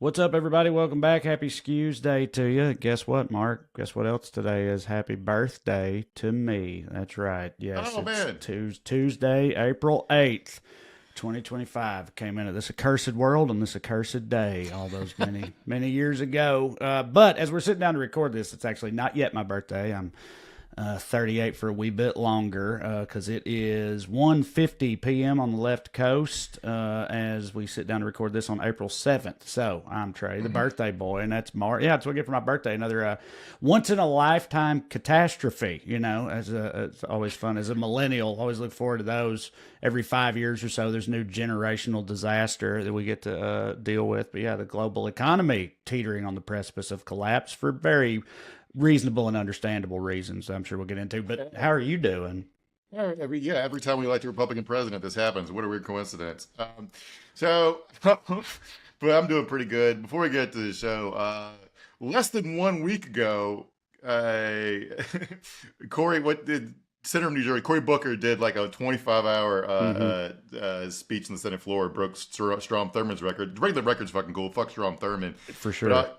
What's up, everybody? Welcome back. Happy Skews Day to you. Guess what, Mark? Guess what else today is? Happy birthday to me. That's right. Yes, Oh it's man. Tuesday, April 8th, 2025. Came into this accursed world on this accursed day all those many, many years ago. But as we're sitting down to record this, it's actually not yet my birthday. I'm 38 for a wee bit longer because it is 1:50 p.m. on the left coast as we sit down to record this on April 7th. So I'm Trey, the birthday boy, and that's Mark. Yeah, that's what I get for my birthday. Another once in a lifetime catastrophe. It's always fun as a millennial. Always look forward to those. Every 5 years or so, there's new generational disaster that we get to deal with. But yeah, the global economy teetering on the precipice of collapse for very reasonable and understandable reasons I'm sure we'll get into. But how are you doing? Every time we elect a Republican president, this happens. What a weird coincidence. But I'm doing pretty good. Before we get to the show, less than 1 week ago, Cory, what did Senator of New Jersey, Cory Booker did like a 25-hour speech on the Senate floor, broke Strom Thurmond's record. The regular record's fucking cool. Fuck Strom Thurmond. For sure.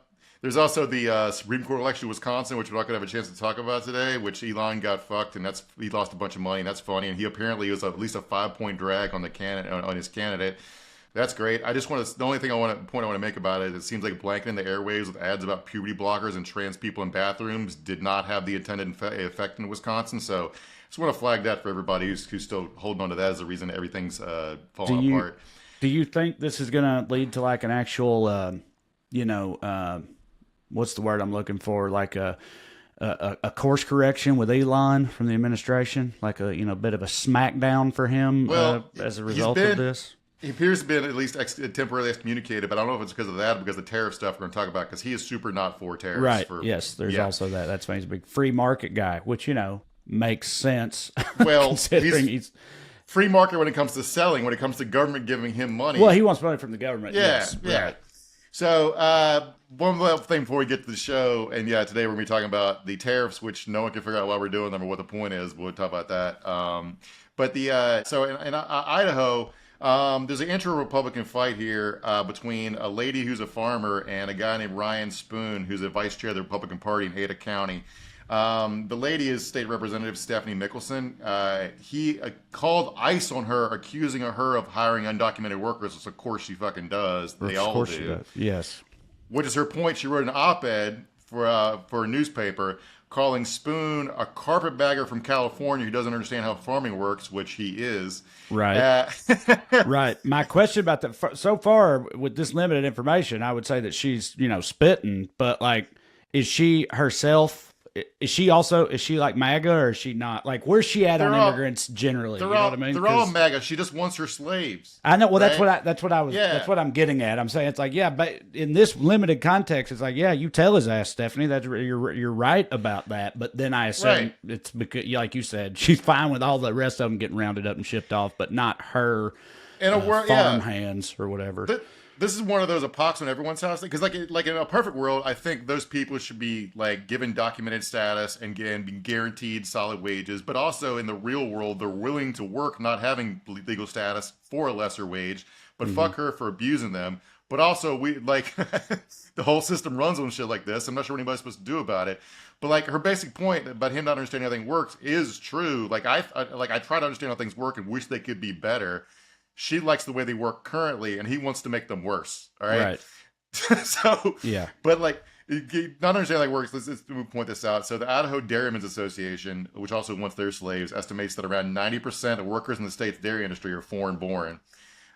There's also the Supreme Court election in Wisconsin, which we're not going to have a chance to talk about today, which Elon got fucked, and he lost a bunch of money, and that's funny. And he apparently was at least a 5-point drag on his candidate. That's great. The only point I want to make about it seems like blanketing the airwaves with ads about puberty blockers and trans people in bathrooms did not have the intended effect in Wisconsin. So just want to flag that for everybody who's still holding on to that as the reason everything's falling apart. Do you think this is going to lead to like an actual, what's the word I'm looking for? Like a course correction with Elon from the administration, like a bit of a smackdown for him as a result of this. He appears to have been at least temporarily excommunicated, but I don't know if it's because of that or because of the tariff stuff we're going to talk about, because he is super not for tariffs. Right. Yes. There's also that. That's why he's a big free market guy, which makes sense. Well, considering he's free market when it comes to selling. When it comes to government giving him money, well, he wants money from the government. Yeah. Yes, yeah. Right. So, one little thing before we get to the show, and today we're going to be talking about the tariffs, which no one can figure out why we're doing them or what the point is. We'll talk about that. So in Idaho, there's an intra-Republican fight here between a lady who's a farmer and a guy named Ryan Spoon, who's a vice chair of the Republican Party in Ada County. The lady is State Representative Stephanie Mickelson. He called ICE on her, accusing her of hiring undocumented workers, which of course she fucking does. They all do. She does. Yes. Which is her point. She wrote an op-ed for a newspaper calling Spoon a carpetbagger from California who doesn't understand how farming works, which he is. Right. Right. My question about that, so far with this limited information, I would say that she's, spitting, but like, is she herself? Is she like MAGA, or is she not? Like, where's she at on immigrants generally? You know what I mean? They're all MAGA. She just wants her slaves. I know. Well, right? that's what I'm getting at. I'm saying it's like, yeah, but in this limited context, it's like, yeah, you tell his ass, Stephanie. You're right about that. But then I assume it's because, like you said, she's fine with all the rest of them getting rounded up and shipped off, but not her farm hands or whatever. This is one of those epochs on everyone's house, because like in a perfect world, I think those people should be like given documented status and be guaranteed solid wages. But also in the real world, they're willing to work not having legal status for a lesser wage. But fuck her for abusing them. But also we like the whole system runs on shit like this. I'm not sure what anybody's supposed to do about it. But like her basic point about him not understanding how things works is true. Like I try to understand how things work and wish they could be better. She likes the way they work currently, and he wants to make them worse. All right. So, yeah. But like, not understanding how it works, let's point this out. So the Idaho Dairymen's Association, which also wants their slaves, estimates that around 90% of workers in the state's dairy industry are foreign-born.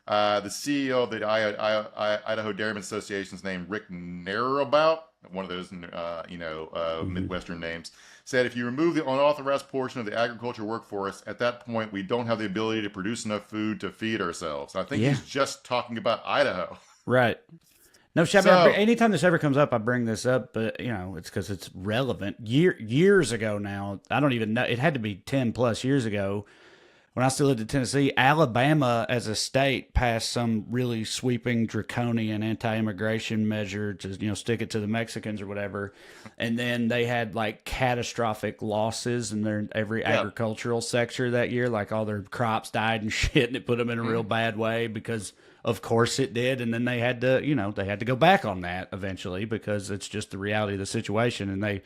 The CEO of the Idaho Dairymen's Association is named Rick Narrowbout, one of those, Midwestern names, said if you remove the unauthorized portion of the agriculture workforce, at that point, we don't have the ability to produce enough food to feed ourselves. I think he's just talking about Idaho. Right. No, anytime this ever comes up, I bring this up, but, it's because it's relevant. Years ago now, I don't even know, it had to be 10 plus years ago, when I still lived in Tennessee, Alabama as a state passed some really sweeping draconian anti-immigration measure to, stick it to the Mexicans or whatever. And then they had like catastrophic losses in their every Yeah. agricultural sector that year. Like all their crops died and shit, and it put them in a real bad way because of course it did. And then they had to, they had to go back on that eventually because it's just the reality of the situation. And they,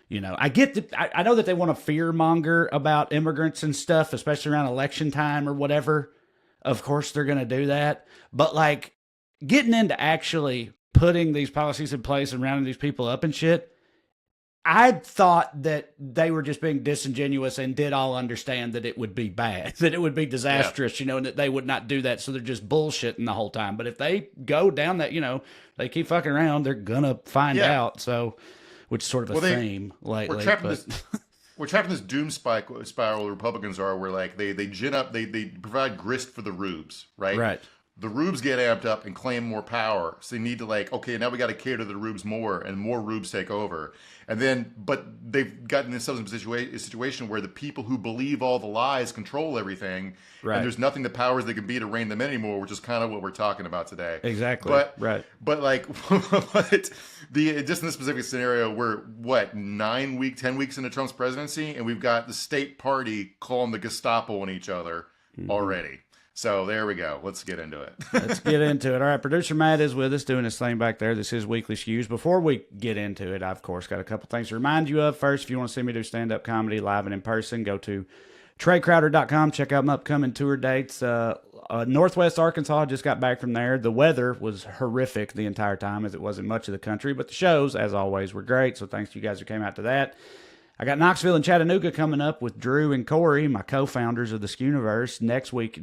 I get that. I know that they want to fear monger about immigrants and stuff, especially around election time or whatever. Of course, they're going to do that. But like getting into actually putting these policies in place and rounding these people up and shit, I thought that they were just being disingenuous and did all understand that it would be bad, that it would be disastrous, and that they would not do that. So they're just bullshitting the whole time. But if they go down that, they keep fucking around, they're going to find out. So. Which is sort of a theme lately. We're trapped in this doom spiral the Republicans are, where like they gin up, they provide grist for the rubes, right? Right. The rubes get amped up and claim more power, so they need to like, okay, now we got to cater to the rubes more, and more rubes take over. And then, but they've gotten themselves in a situation where the people who believe all the lies control everything, right. And there's nothing the powers they can be to rein them in anymore, which is kind of what we're talking about today. Exactly. But like, just in this specific scenario, we're 10 weeks into Trump's presidency, and we've got the state party calling the Gestapo on each other already. So there we go. Let's get into it. Let's get into it. All right, producer Matt is with us doing his thing back there. This is Weekly Skews. Before we get into it, I've, of course, got a couple things to remind you of. First, if you want to see me do stand-up comedy live and in person, go to TreyCrowder.com. Check out my upcoming tour dates. Northwest Arkansas, just got back from there. The weather was horrific the entire time, as it was in much of the country, but the shows, as always, were great. So thanks to you guys who came out to that. I got Knoxville and Chattanooga coming up with Drew and Corey, my co-founders of the Skewniverse,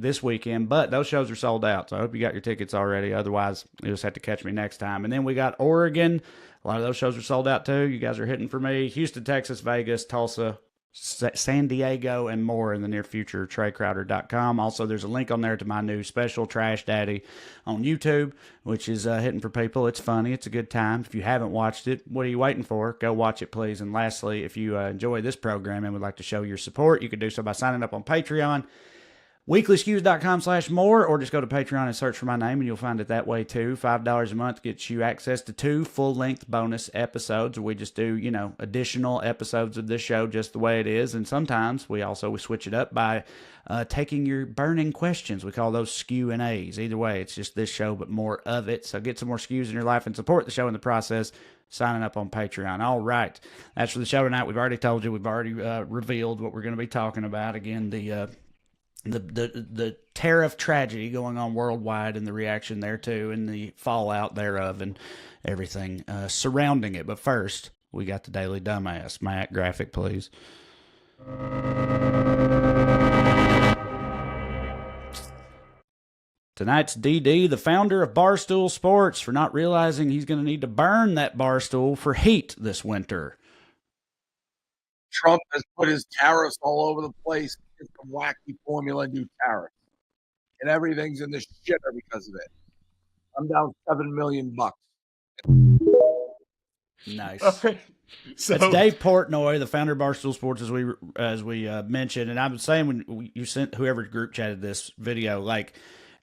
this weekend. But those shows are sold out, so I hope you got your tickets already. Otherwise, you'll just have to catch me next time. And then we got Oregon. A lot of those shows are sold out too. You guys are hitting for me. Houston, Texas, Vegas, Tulsa, San Diego, and more in the near future. TreyCrowder.com. Also, there's a link on there to my new special, Trash Daddy, on YouTube, which is hitting for people. It's funny. It's a good time. If you haven't watched it, what are you waiting for? Go watch it, please. And lastly, if you enjoy this program and would like to show your support, you can do so by signing up on Patreon. weeklyskews.com/more, or just go to Patreon and search for my name and you'll find it that way too. $5 a month gets you access to 2 full-length bonus episodes where we just do, additional episodes of this show just the way it is. And sometimes we switch it up by taking your burning questions. We call those Skew and A's. Either way, it's just this show, but more of it. So get some more Skews in your life and support the show in the process, signing up on Patreon. All right. That's for the show tonight. We've already told you. We've already revealed what we're going to be talking about. Again, the tariff tragedy going on worldwide and the reaction there too and the fallout thereof and everything surrounding it. But first, we got the Daily Dumbass. Matt, graphic, please. Tonight's DD, the founder of Barstool Sports, for not realizing he's going to need to burn that barstool for heat this winter. Trump has put his tariffs all over the place. It's a wacky formula, new tariffs. And everything's in the shitter because of it. I'm down $7 million. Nice. Okay. So It's Dave Portnoy, the founder of Barstool Sports, as we mentioned. And I was saying when you sent whoever group chatted this video, like,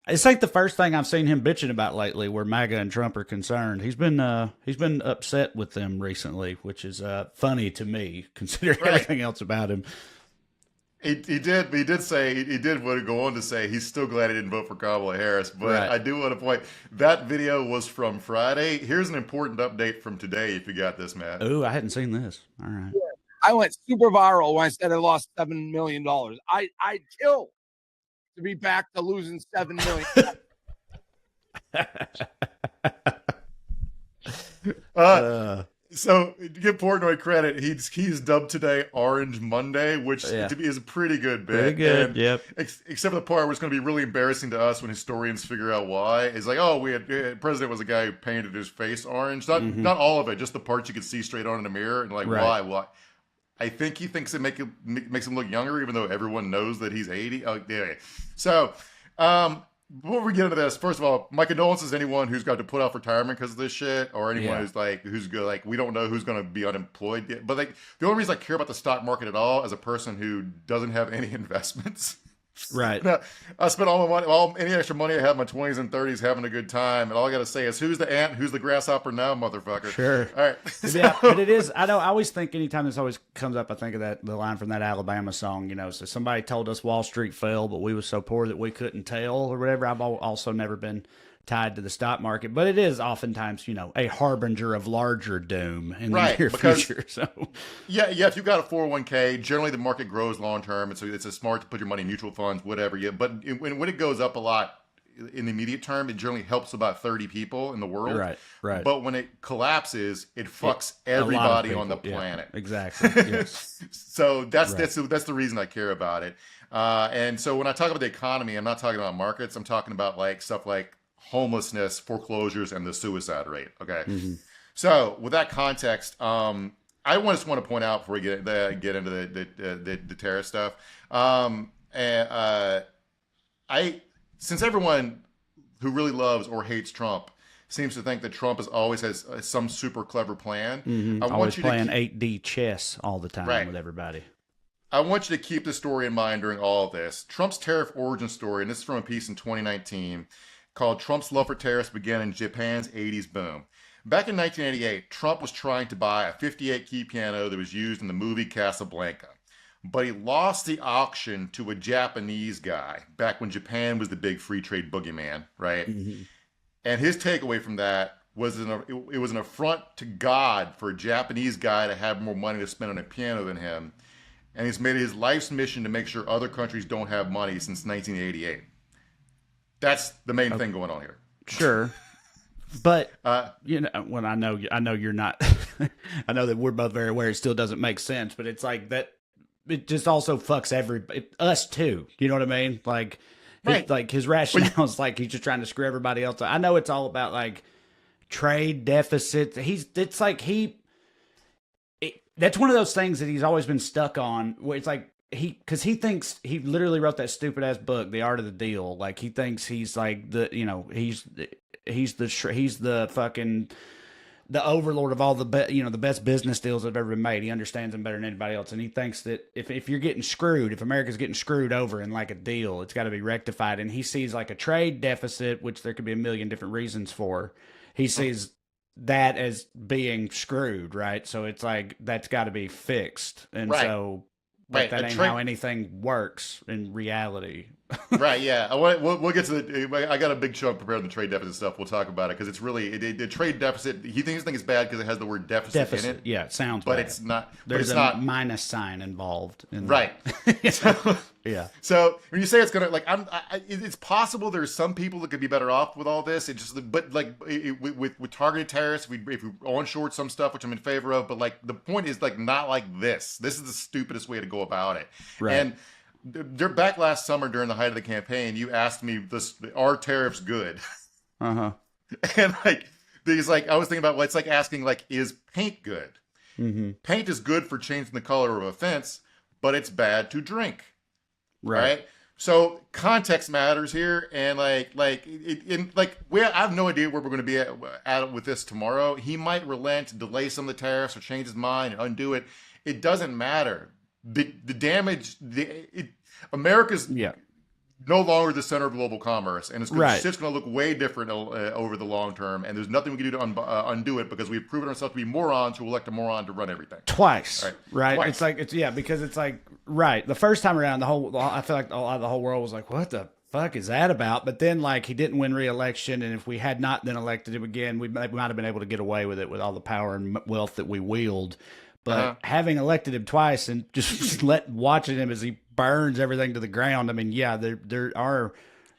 it's like the first thing I've seen him bitching about lately where MAGA and Trump are concerned. He's been upset with them recently, which is funny to me, considering everything else about him. He did want to go on to say he's still glad he didn't vote for Kamala Harris. But Right. I do want to point, that video was from Friday. Here's an important update from today, if you got this, Matt. Ooh, I hadn't seen this. All right. I went super viral when I said I lost $7 million. I'd kill to be back to losing $7 million. So to give Portnoy credit, he's dubbed today Orange Monday, which to me is a pretty good bit. Pretty good, and yep. Except for the part where it's going to be really embarrassing to us when historians figure out why. It's like, oh, President was a guy who painted his face orange. Not all of it, just the parts you could see straight on in the mirror. And like, Right. why? I think he thinks it makes him look younger, even though everyone knows that he's 80. Oh, yeah. So, before we get into this, first of all, my condolences to anyone who's got to put off retirement because of this shit, or anyone who's good. Like, we don't know who's going to be unemployed yet. But like, the only reason I care about the stock market at all, as a person who doesn't have any investments, Right. No, I spent all my money, any extra money I had in my 20s and 30s having a good time, and all I got to say is, who's the ant, who's the grasshopper now, motherfucker? Sure. All right. Yeah, but it is. I know. I always think anytime this always comes up, I think of the line from that Alabama song. So somebody told us Wall Street fell, but we was so poor that we couldn't tell, or whatever. I've also never been tied to the stock market, but it is oftentimes, a harbinger of larger doom in the near future. So yeah, if you've got a 401k, generally the market grows long term, and so it's smart to put your money in mutual funds, whatever. Yeah, but when it goes up a lot in the immediate term, it generally helps about 30 people in the world. Right. But when it collapses, it fucks everybody on the planet. Yeah, exactly. Yes. So that's the reason I care about it. And so when I talk about the economy, I'm not talking about markets. I'm talking about stuff like homelessness, foreclosures, and the suicide rate. Okay. Mm-hmm. So with that context, I just want to point out before we get into the tariff stuff. Since everyone who really loves or hates Trump seems to think that Trump always has some super clever plan, I want you playing 8D chess all the time with everybody. I want you to keep this story in mind during all of this. Trump's tariff origin story, and this is from a piece in 2019 called "Trump's Love for Tariffs Began in Japan's 80s Boom." Back in 1988, Trump was trying to buy a 58-key piano that was used in the movie Casablanca. But he lost the auction to a Japanese guy back when Japan was the big free trade boogeyman, right? Mm-hmm. And his takeaway from that was it was an affront to God for a Japanese guy to have more money to spend on a piano than him. And he's made it his life's mission to make sure other countries don't have money since 1988. That's the main thing going on here. Sure. But when I know you're not, I know that we're both very aware it still doesn't make sense, but it's like that. It just also fucks us too. You know what I mean? Like, his rationale is like he's just trying to screw everybody else. I know it's all about trade deficits. That's one of those things that he's always been stuck on. Where it's like because he thinks he literally wrote that stupid ass book, The Art of the Deal. Like he thinks he's like he's the fucking the overlord of all the best business deals that have ever been made. He understands them better than anybody else, and he thinks that if you're getting screwed, if America's getting screwed over in a deal, it's got to be rectified. And he sees a trade deficit, which there could be a million different reasons for. He sees that as being screwed, right? So it's that's got to be fixed, and so. But that ain't how anything works in reality. Right, yeah. We'll get to I got a big chunk prepared on the trade deficit stuff. We'll talk about it because it's really the trade deficit. He thinks it's bad because it has the word deficit in it. Yeah, it sounds but bad. It's not. There's a minus sign involved. Right. Yeah. So when you say it's gonna it's possible there's some people that could be better off with all this. It just with targeted tariffs, if we onshore some stuff, which I'm in favor of. But the point is not like this. This is the stupidest way to go about it. Right. And back last summer during the height of the campaign, you asked me are tariffs good? Uh-huh. And I was thinking about it's like asking is paint good? Mm-hmm. Paint is good for changing the color of a fence, but it's bad to drink. Right? So context matters here, and I have no idea where we're going to be at with this tomorrow. He might relent, delay some of the tariffs, or change his mind and undo it. It doesn't matter. The damage. America's no longer the center of global commerce, and it's just going to look way different over the long term. And there's nothing we can do to undo it because we've proven ourselves to be morons who elect a moron to run everything twice. Right? Twice. Because it's the first time around, I feel like a lot of the whole world was like, "What the fuck is that about?" But then he didn't win re-election, and if we had not then elected him again, we might have been able to get away with it with all the power and wealth that we wield. But having elected him twice and just watching him as he burns everything to the ground, I mean, our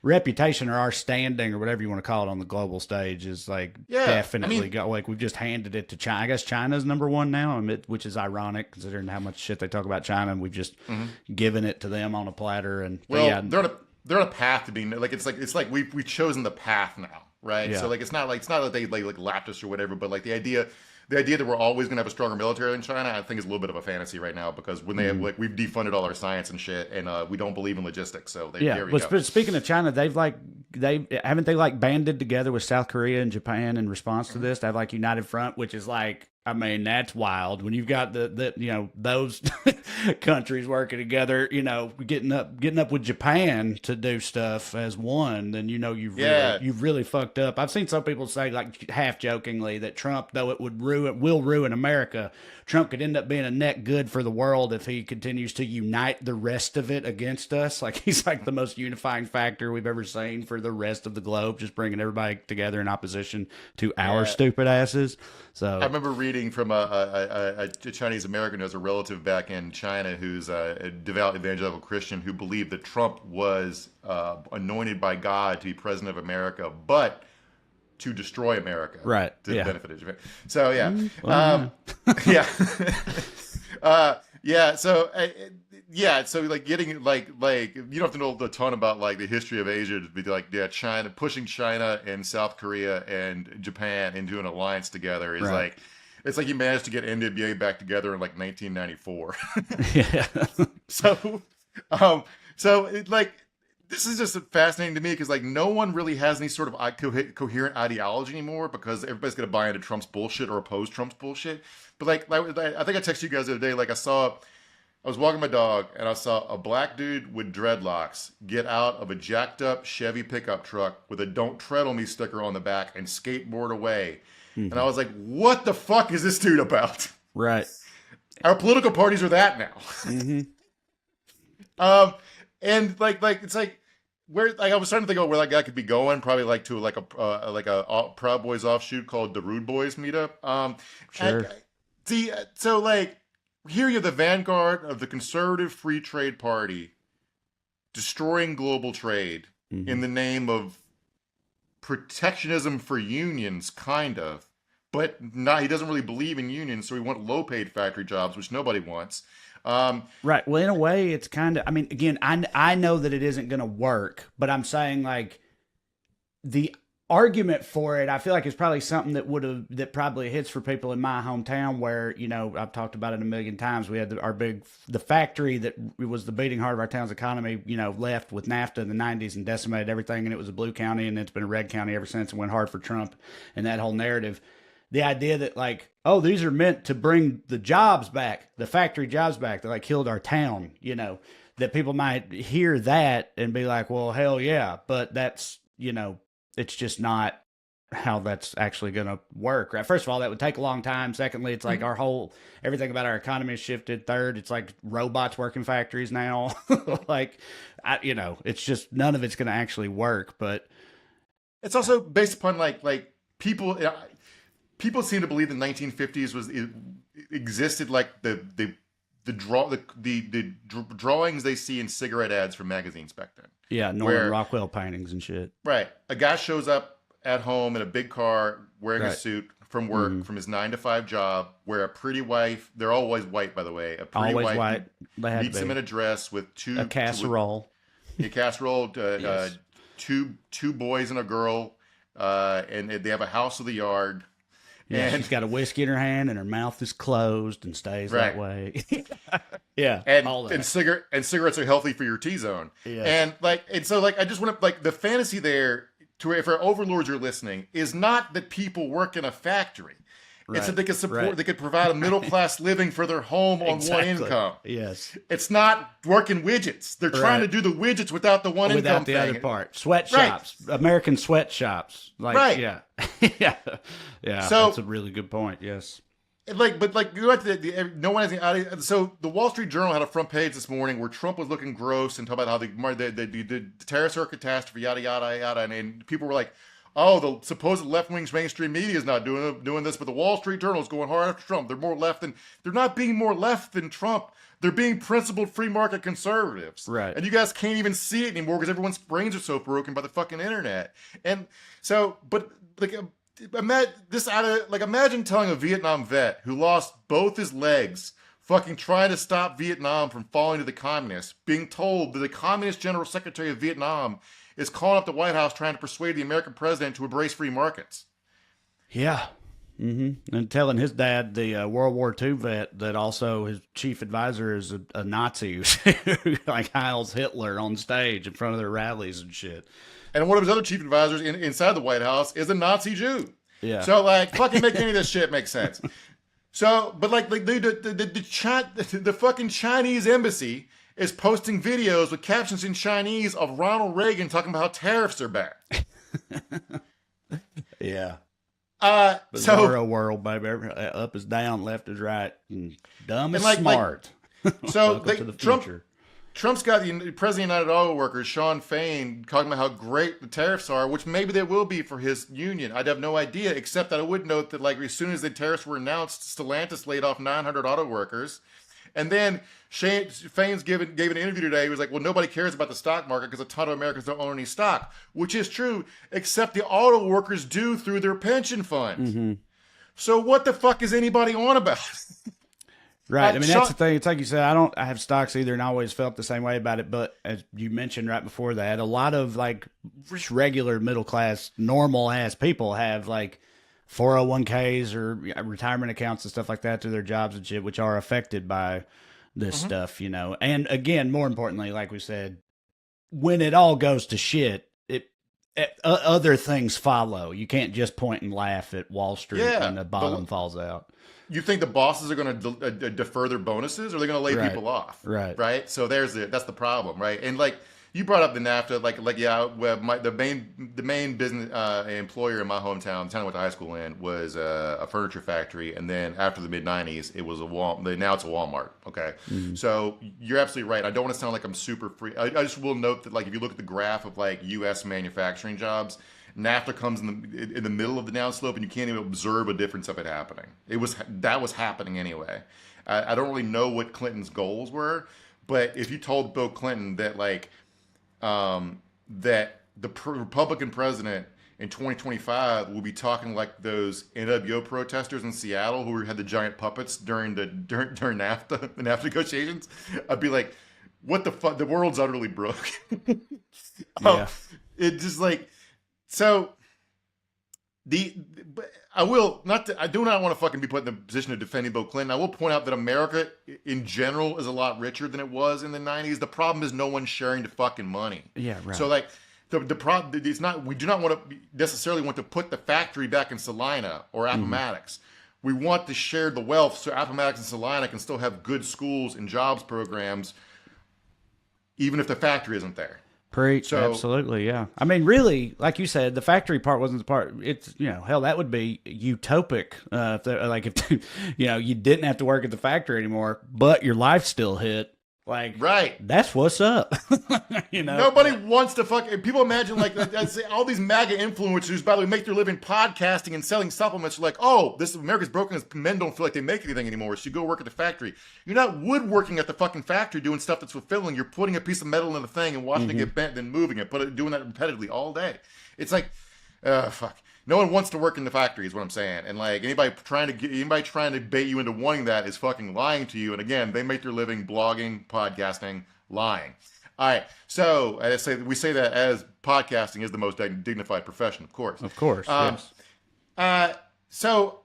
reputation or our standing or whatever you want to call it on the global stage is definitely we've just handed it to China. I guess China's number one now, which is ironic considering how much shit they talk about China, and we've just given it to them on a platter. And they're on a path to being it's like we've chosen the path now, right? Yeah. So it's not that they lapped us or whatever, but the idea that we're always going to have a stronger military in China, I think is a little bit of a fantasy right now because when they have we've defunded all our science and shit, and we don't believe in logistics. So there we go. Speaking of China, they haven't banded together with South Korea and Japan in response to this. They have United Front, which is that's wild when you've got those countries working together, getting up with Japan to do stuff as one, then you've really fucked up. I've seen some people say, like half jokingly, that Trump, though it will ruin America, Trump could end up being a net good for the world if he continues to unite the rest of it against us. Like he's like the most unifying factor we've ever seen for the rest of the globe, just bringing everybody together in opposition to our stupid asses. So I remember reading from a Chinese American who has a relative back in China who's a devout evangelical Christian who believed that Trump was anointed by God to be president of America, but to destroy America, right? To the benefit of Japan. So So like getting like you don't have to know a ton about like the history of Asia to be like China pushing China and South Korea and Japan into an alliance together is like it's like you managed to get NWA back together in like 1994. Yeah. So it, like this is just fascinating to me because like no one really has any sort of coherent ideology anymore because everybody's gonna buy into Trump's bullshit or oppose Trump's bullshit. But like I think I texted you guys the other day. Like I was walking my dog and I saw a black dude with dreadlocks get out of a jacked up Chevy pickup truck with a "Don't Tread on Me" sticker on the back and skateboard away. Mm-hmm. And I was like, what the fuck is this dude about? Right. Our political parties are that now. Mm-hmm. And like it's like where like I was trying to think of where that guy could be going, probably like to like a Proud Boys offshoot called the Rude Boys meetup. Sure. So like here you're the vanguard of the conservative free trade party destroying global trade in the name of protectionism for unions, kind of, but he doesn't really believe in unions, so he wants low-paid factory jobs, which nobody wants. Right. Well, in a way, it's kind of. I mean, again, I know that it isn't going to work, but I'm saying like the argument for it, I feel like it's probably something that probably hits for people in my hometown where, I've talked about it a million times. We had the factory that was the beating heart of our town's economy, left with NAFTA in the 90s and decimated everything. And it was a blue county and it's been a red county ever since and went hard for Trump and that whole narrative. The idea that like, oh, these are meant to bring the jobs back, the factory jobs back that like killed our town, that people might hear that and be like, well, hell yeah. But that's, it's just not how that's actually going to work, right? First of all, that would take a long time. Secondly, it's like everything about our economy has shifted. Third, it's like robots work in factories now. Like, it's just none of it's going to actually work. But it's also based upon like people seem to believe the 1950s existed like the drawings they see in cigarette ads from magazines back then. Yeah, Norman Rockwell paintings and shit. Right. A guy shows up at home in a big car wearing a suit from work from his 9-to-5 job, where a pretty wife, they're always white, by the way, a pretty always wife white. meets him in a dress with a casserole. Yes. two boys and a girl, and they have a house with a yard. Yeah, and she's got a whiskey in her hand, and her mouth is closed and stays that way. Yeah, and cigarettes are healthy for your T-zone. Yeah. And so I just want to the fantasy there to where if our overlords are listening is not that people work in a factory. Right. It's that they could support, they could provide a middle class living for their home on one income. Yes, it's not working widgets. They're trying to do the widgets without the one income thing. Without the other part. Sweatshops, American sweatshops. Yeah. So that's a really good point. Yes. But you have no one has any idea. So the Wall Street Journal had a front page this morning where Trump was looking gross and talking about how the tariffs are a catastrophe, yada yada yada, and people were like, "Oh, the supposed left-wing mainstream media is not doing this, but the Wall Street Journal is going hard after Trump. They're not being more left than Trump. They're being principled free market conservatives, right? And you guys can't even see it anymore because everyone's brains are so broken by the fucking internet. And so, but imagine telling a Vietnam vet who lost both his legs fucking trying to stop Vietnam from falling to the communists, being told that the communist general secretary of Vietnam is calling up the White House trying to persuade the American president to embrace free markets. Yeah. Mm-hmm. And telling his dad, the World War II vet, that also his chief advisor is a Nazi who like Heils Hitler on stage in front of their rallies and shit. And one of his other chief advisors inside the White House is a Nazi Jew. Yeah. So fucking make any of this shit make sense. So, but like the fucking Chinese embassy is posting videos with captions in Chinese of Ronald Reagan talking about how tariffs are bad. Yeah. So Bizarro world, baby. Up is down, left is right, and dumb is like- smart. so Welcome they, to the Trump future. Trump's got the president of United Auto Workers, Sean Fain, talking about how great the tariffs are, which maybe they will be for his union. I'd have no idea, except that I would note that, like, as soon as the tariffs were announced, Stellantis laid off 900 auto workers. And then Fain's gave an interview today. He was like, well, nobody cares about the stock market because a ton of Americans don't own any stock, which is true, except the auto workers do through their pension funds. Mm-hmm. So what the fuck is anybody on about? Right. I mean, that's the thing. It's like you said, I have stocks either, and I always felt the same way about it. But as you mentioned right before that, a lot of like just regular middle class, normal ass people have like 401ks or retirement accounts and stuff like that to their jobs and shit, which are affected by this stuff, you know. And again, more importantly, like we said, when it all goes to shit, other things follow. You can't just point and laugh at Wall Street when the bottom falls out. You think the bosses are going to defer their bonuses, or are they going to lay people off? Right. So that's the problem, right? And like you brought up the NAFTA, the main business employer in my hometown, the town I went to high school in, was a furniture factory, and then after the mid '90s, it was now it's a Walmart. Okay, so you're absolutely right. I don't want to sound like I'm super free. I just will note that, like, if you look at the graph of like U.S. manufacturing jobs, NAFTA comes in the middle of the downslope, and you can't even observe a difference of it happening. That was happening anyway. I don't really know what Clinton's goals were, but if you told Bill Clinton that that the Republican president in 2025 will be talking like those NWO protesters in Seattle who had the giant puppets during NAFTA, the NAFTA negotiations, I'd be like, what the fuck? The world's utterly broke. Yeah. It just like. So, I do not want to fucking be put in the position of defending Bill Clinton. I will point out that America in general is a lot richer than it was in the 90s. The problem is no one's sharing the fucking money. Yeah, right. So like the problem, it's not, we do not want to necessarily want to put the factory back in Salina or Appomattox. We want to share the wealth so Appomattox and Salina can still have good schools and jobs programs, even if the factory isn't there. Preach. So, absolutely, yeah. I mean, really, like you said, the factory part wasn't the part. It's, hell, that would be utopic. If you didn't have to work at the factory anymore, but your life still hit. Like, right. That's what's up. Nobody wants to people imagine all these MAGA influencers, by the way, make their living podcasting and selling supplements. Like, oh, this America's broken as men don't feel like they make anything anymore, so you go work at the factory. You're not woodworking at the fucking factory doing stuff that's fulfilling. You're putting a piece of metal in the thing and watching it get bent, then moving it, doing that repetitively all day. It's like, fuck. No one wants to work in the factory is what I'm saying. And like anybody trying to bait you into wanting that is fucking lying to you. And again, they make their living blogging, podcasting, lying. All right. So we say that as podcasting is the most dignified profession, of course. Of course. Yes. So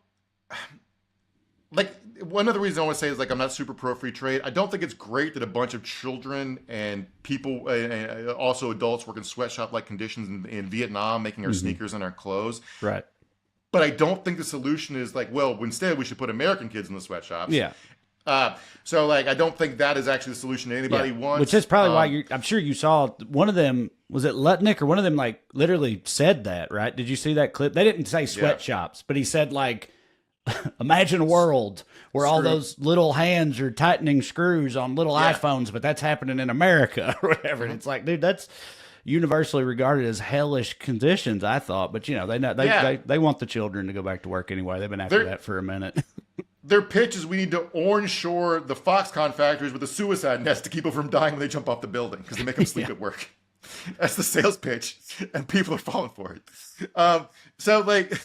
like one other reason I want to say is like I'm not super pro free trade. I don't think it's great that a bunch of children and people, and also adults, work in sweatshop like conditions in Vietnam, making our sneakers and our clothes. Right. But I don't think the solution is like, well, instead we should put American kids in the sweatshops. Yeah. So like I don't think that is actually the solution anybody wants. Which is probably why I'm sure you saw one of them. Was it Lutnick or one of them? Like literally said that, right? Did you see that clip? They didn't say sweatshops, but he said like, imagine a world where all those little hands are tightening screws on little iPhones, but that's happening in America or whatever. And it's like, dude, that's universally regarded as hellish conditions, I thought. But they want the children to go back to work anyway. They've been after that for a minute. Their pitch is we need to onshore the Foxconn factories with a suicide nest to keep them from dying when they jump off the building because they make them sleep at work. That's the sales pitch, and people are falling for it. So like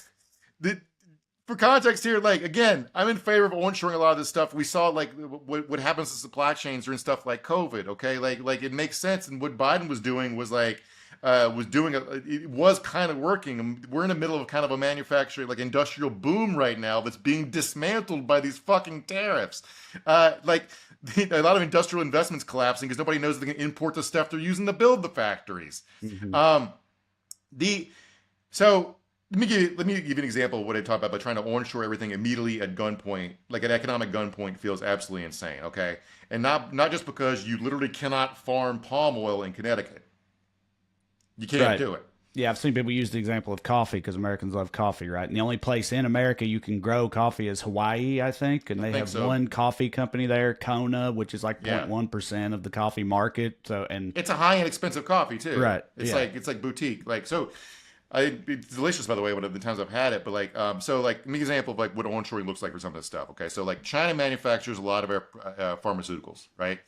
for context here, like, again, I'm in favor of onshoring a lot of this stuff. We saw, like, what happens to supply chains during stuff like COVID, okay? Like it makes sense. And what Biden was doing was, like, it was kind of working. We're in the middle of kind of a manufacturing, like, industrial boom right now that's being dismantled by these fucking tariffs. A lot of industrial investments collapsing because nobody knows they can import the stuff they're using to build the factories. let me give you an example of what I talk about by trying to onshore everything immediately at gunpoint, like at economic gunpoint, feels absolutely insane. Okay, and not just because you literally cannot farm palm oil in Connecticut, you can't Right. do it. Yeah, I've seen people use the example of coffee because Americans love coffee, right? And the only place in America you can grow coffee is Hawaii, I think. And they think have so. one coffee company there, Kona, which is like Yeah. 0.1% of the coffee market. So, and It's a high end expensive coffee too. right, It's yeah, like boutique. Like so, it's delicious by the way. One of the times I've had it, but like so like an example of like what onshoring looks like for some of this stuff. Okay, so like China manufactures a lot of our pharmaceuticals, right?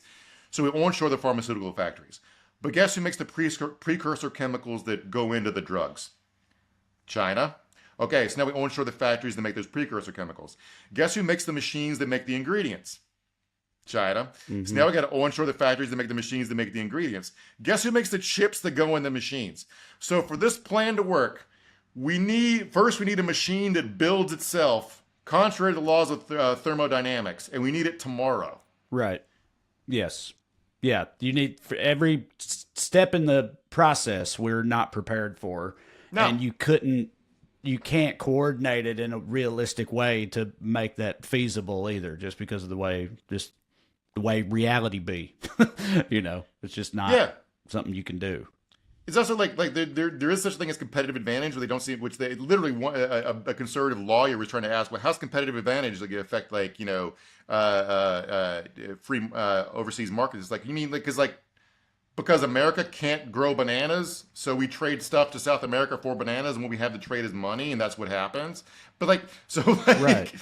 So we onshore the pharmaceutical factories. But guess who makes the precursor chemicals that go into the drugs? China. Okay, so now we onshore the factories that make those precursor chemicals. Guess who makes the machines that make the ingredients? China. So now we got to onshore the factories that make the machines that make the ingredients. Guess who makes the chips that go in the machines? So for this plan to work, we need a machine that builds itself, contrary to the laws of thermodynamics, and we need it tomorrow. right. Yes. Yeah. You need for every step in the process we're not prepared for. No. And you can't coordinate it in a realistic way to make that feasible either, just because of the way reality be. It's just not Yeah. something you can do. It's also like there is such a thing as competitive advantage where they don't see, which they literally a conservative lawyer was trying to ask, well, how's competitive advantage like affect like free overseas markets? It's like, you mean like because America can't grow bananas, so we trade stuff to South America for bananas, and what we have to trade is money, and that's what happens. But like Right.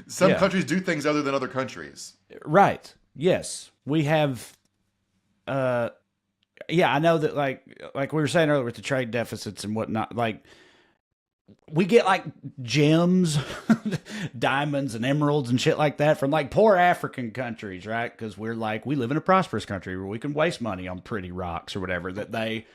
Some Yeah. countries do things other than other countries. Right. Yes. We have yeah, I know that like we were saying earlier with the trade deficits and whatnot, like we get like gems, diamonds and emeralds and shit like that from like poor African countries, right? Because we live in a prosperous country where we can waste money on pretty rocks or whatever that they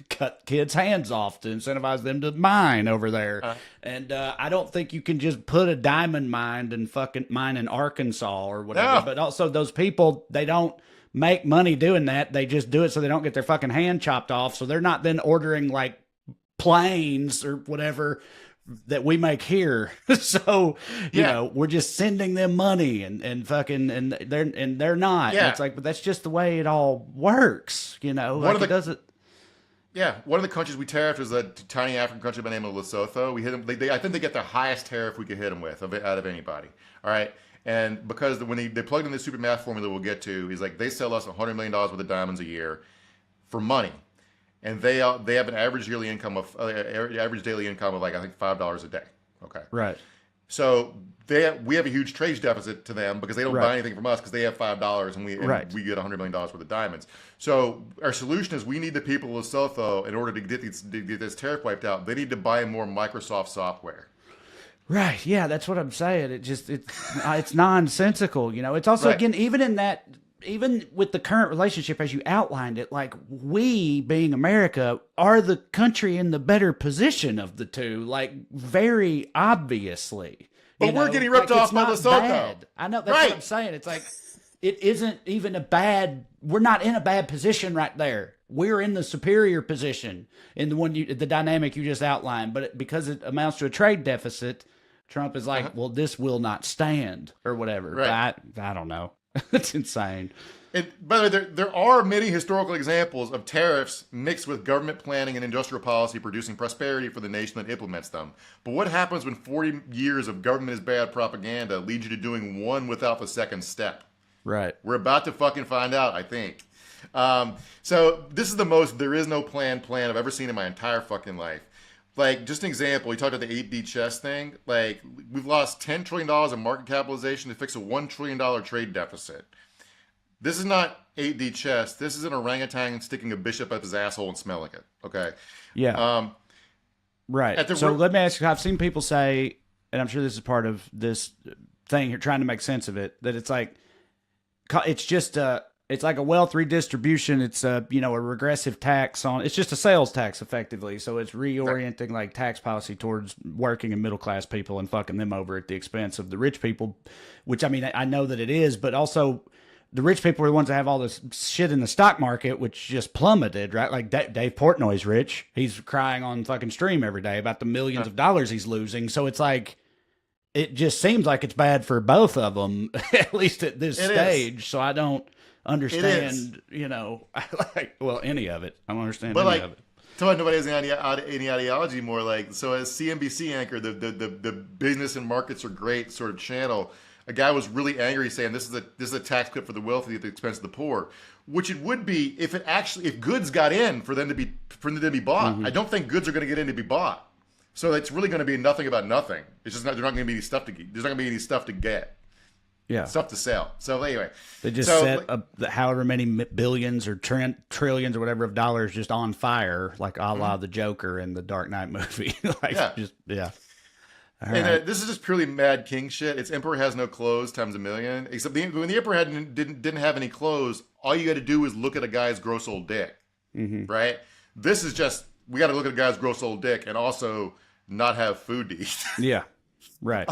cut kids' hands off to incentivize them to mine over there. And I don't think you can just put a diamond mine and fucking mine in Arkansas or whatever. No. But also those people, they don't make money doing that. They just do it so they don't get their fucking hand chopped off. So they're not then ordering like planes or whatever that we make here. So, you Yeah. know, we're just sending them money and fucking, and they're not. Yeah. And it's like, but that's just the way it all works, you know, One like of the- it doesn't. Yeah, one of the countries we tariffed was a tiny African country by the name of Lesotho. We hit them. I think they get the highest tariff we could hit them with out of anybody. All right, and because when they plugged in the super math formula we'll get to, is like they sell us $100 million worth of diamonds a year for money, and they have an average daily income of like I think $5 a day. Okay, Right. so we have a huge trade deficit to them because they don't Right. buy anything from us because they have $5 and Right. we get $100 million worth of diamonds. So our solution is we need the people of Lesotho in order to get this tariff wiped out. They need to buy more Microsoft software. Right. Yeah, that's what I'm saying. It's nonsensical. You know, it's also, Right. again, even with the current relationship as you outlined it, like we being America are the country in the better position of the two, like very obviously. But You we're know, getting ripped like, off it's by not Lesotho. bad. I know that's Right. what I'm saying. It's like it isn't even we're not in a bad position right there. We're in the superior position in the dynamic you just outlined, but because it amounts to a trade deficit, Trump is like, well, this will not stand or whatever. Right. I don't know. It's insane. And by the way, there are many historical examples of tariffs mixed with government planning and industrial policy producing prosperity for the nation that implements them. But what happens when 40 years of government is bad propaganda leads you to doing one without the second step? Right. We're about to fucking find out, I think. So this is the most there is no plan I've ever seen in my entire fucking life. Like, just an example, you talked about the 8D chess thing. Like, we've lost $10 trillion in market capitalization to fix a $1 trillion trade deficit. This is not 8D chess. This is an orangutan sticking a bishop up his asshole and smelling it. Okay. Yeah. Right. So let me ask you, I've seen people say, and I'm sure this is part of this thing, you're trying to make sense of it, that it's like, it's just it's like a wealth redistribution. It's a regressive tax on, it's just a sales tax effectively. So it's reorienting like tax policy towards working and middle class people and fucking them over at the expense of the rich people, which I mean, I know that it is, but also the rich people are the ones that have all this shit in the stock market, which just plummeted, right? Like Dave Portnoy's rich. He's crying on fucking stream every day about the millions of dollars he's losing. So it's like, it just seems like it's bad for both of them, at least at this stage. So I don't understand, any of it. I don't understand any of it. So nobody has any ideology more like, so as CNBC anchor, the business and markets are great sort of channel, a guy was really angry saying this is a tax cut for the wealthy at the expense of the poor, which it would be if goods got in for them to be bought. Mm-hmm. I don't think goods are going to get in to be bought. So it's really going to be nothing about nothing. It's just there's not going to be any stuff to get. There's not going to be any stuff to get. Yeah. Stuff to sell. So anyway. They just set however many billions or trillions or whatever of dollars just on fire, like a la the Joker in the Dark Knight movie. And this is just purely Mad King shit. It's Emperor has no clothes times a million. Except when the Emperor didn't have any clothes, all you got to do is look at a guy's gross old dick. Mm-hmm. Right? This is just, we got to look at a guy's gross old dick and also not have food to eat. Yeah. Right.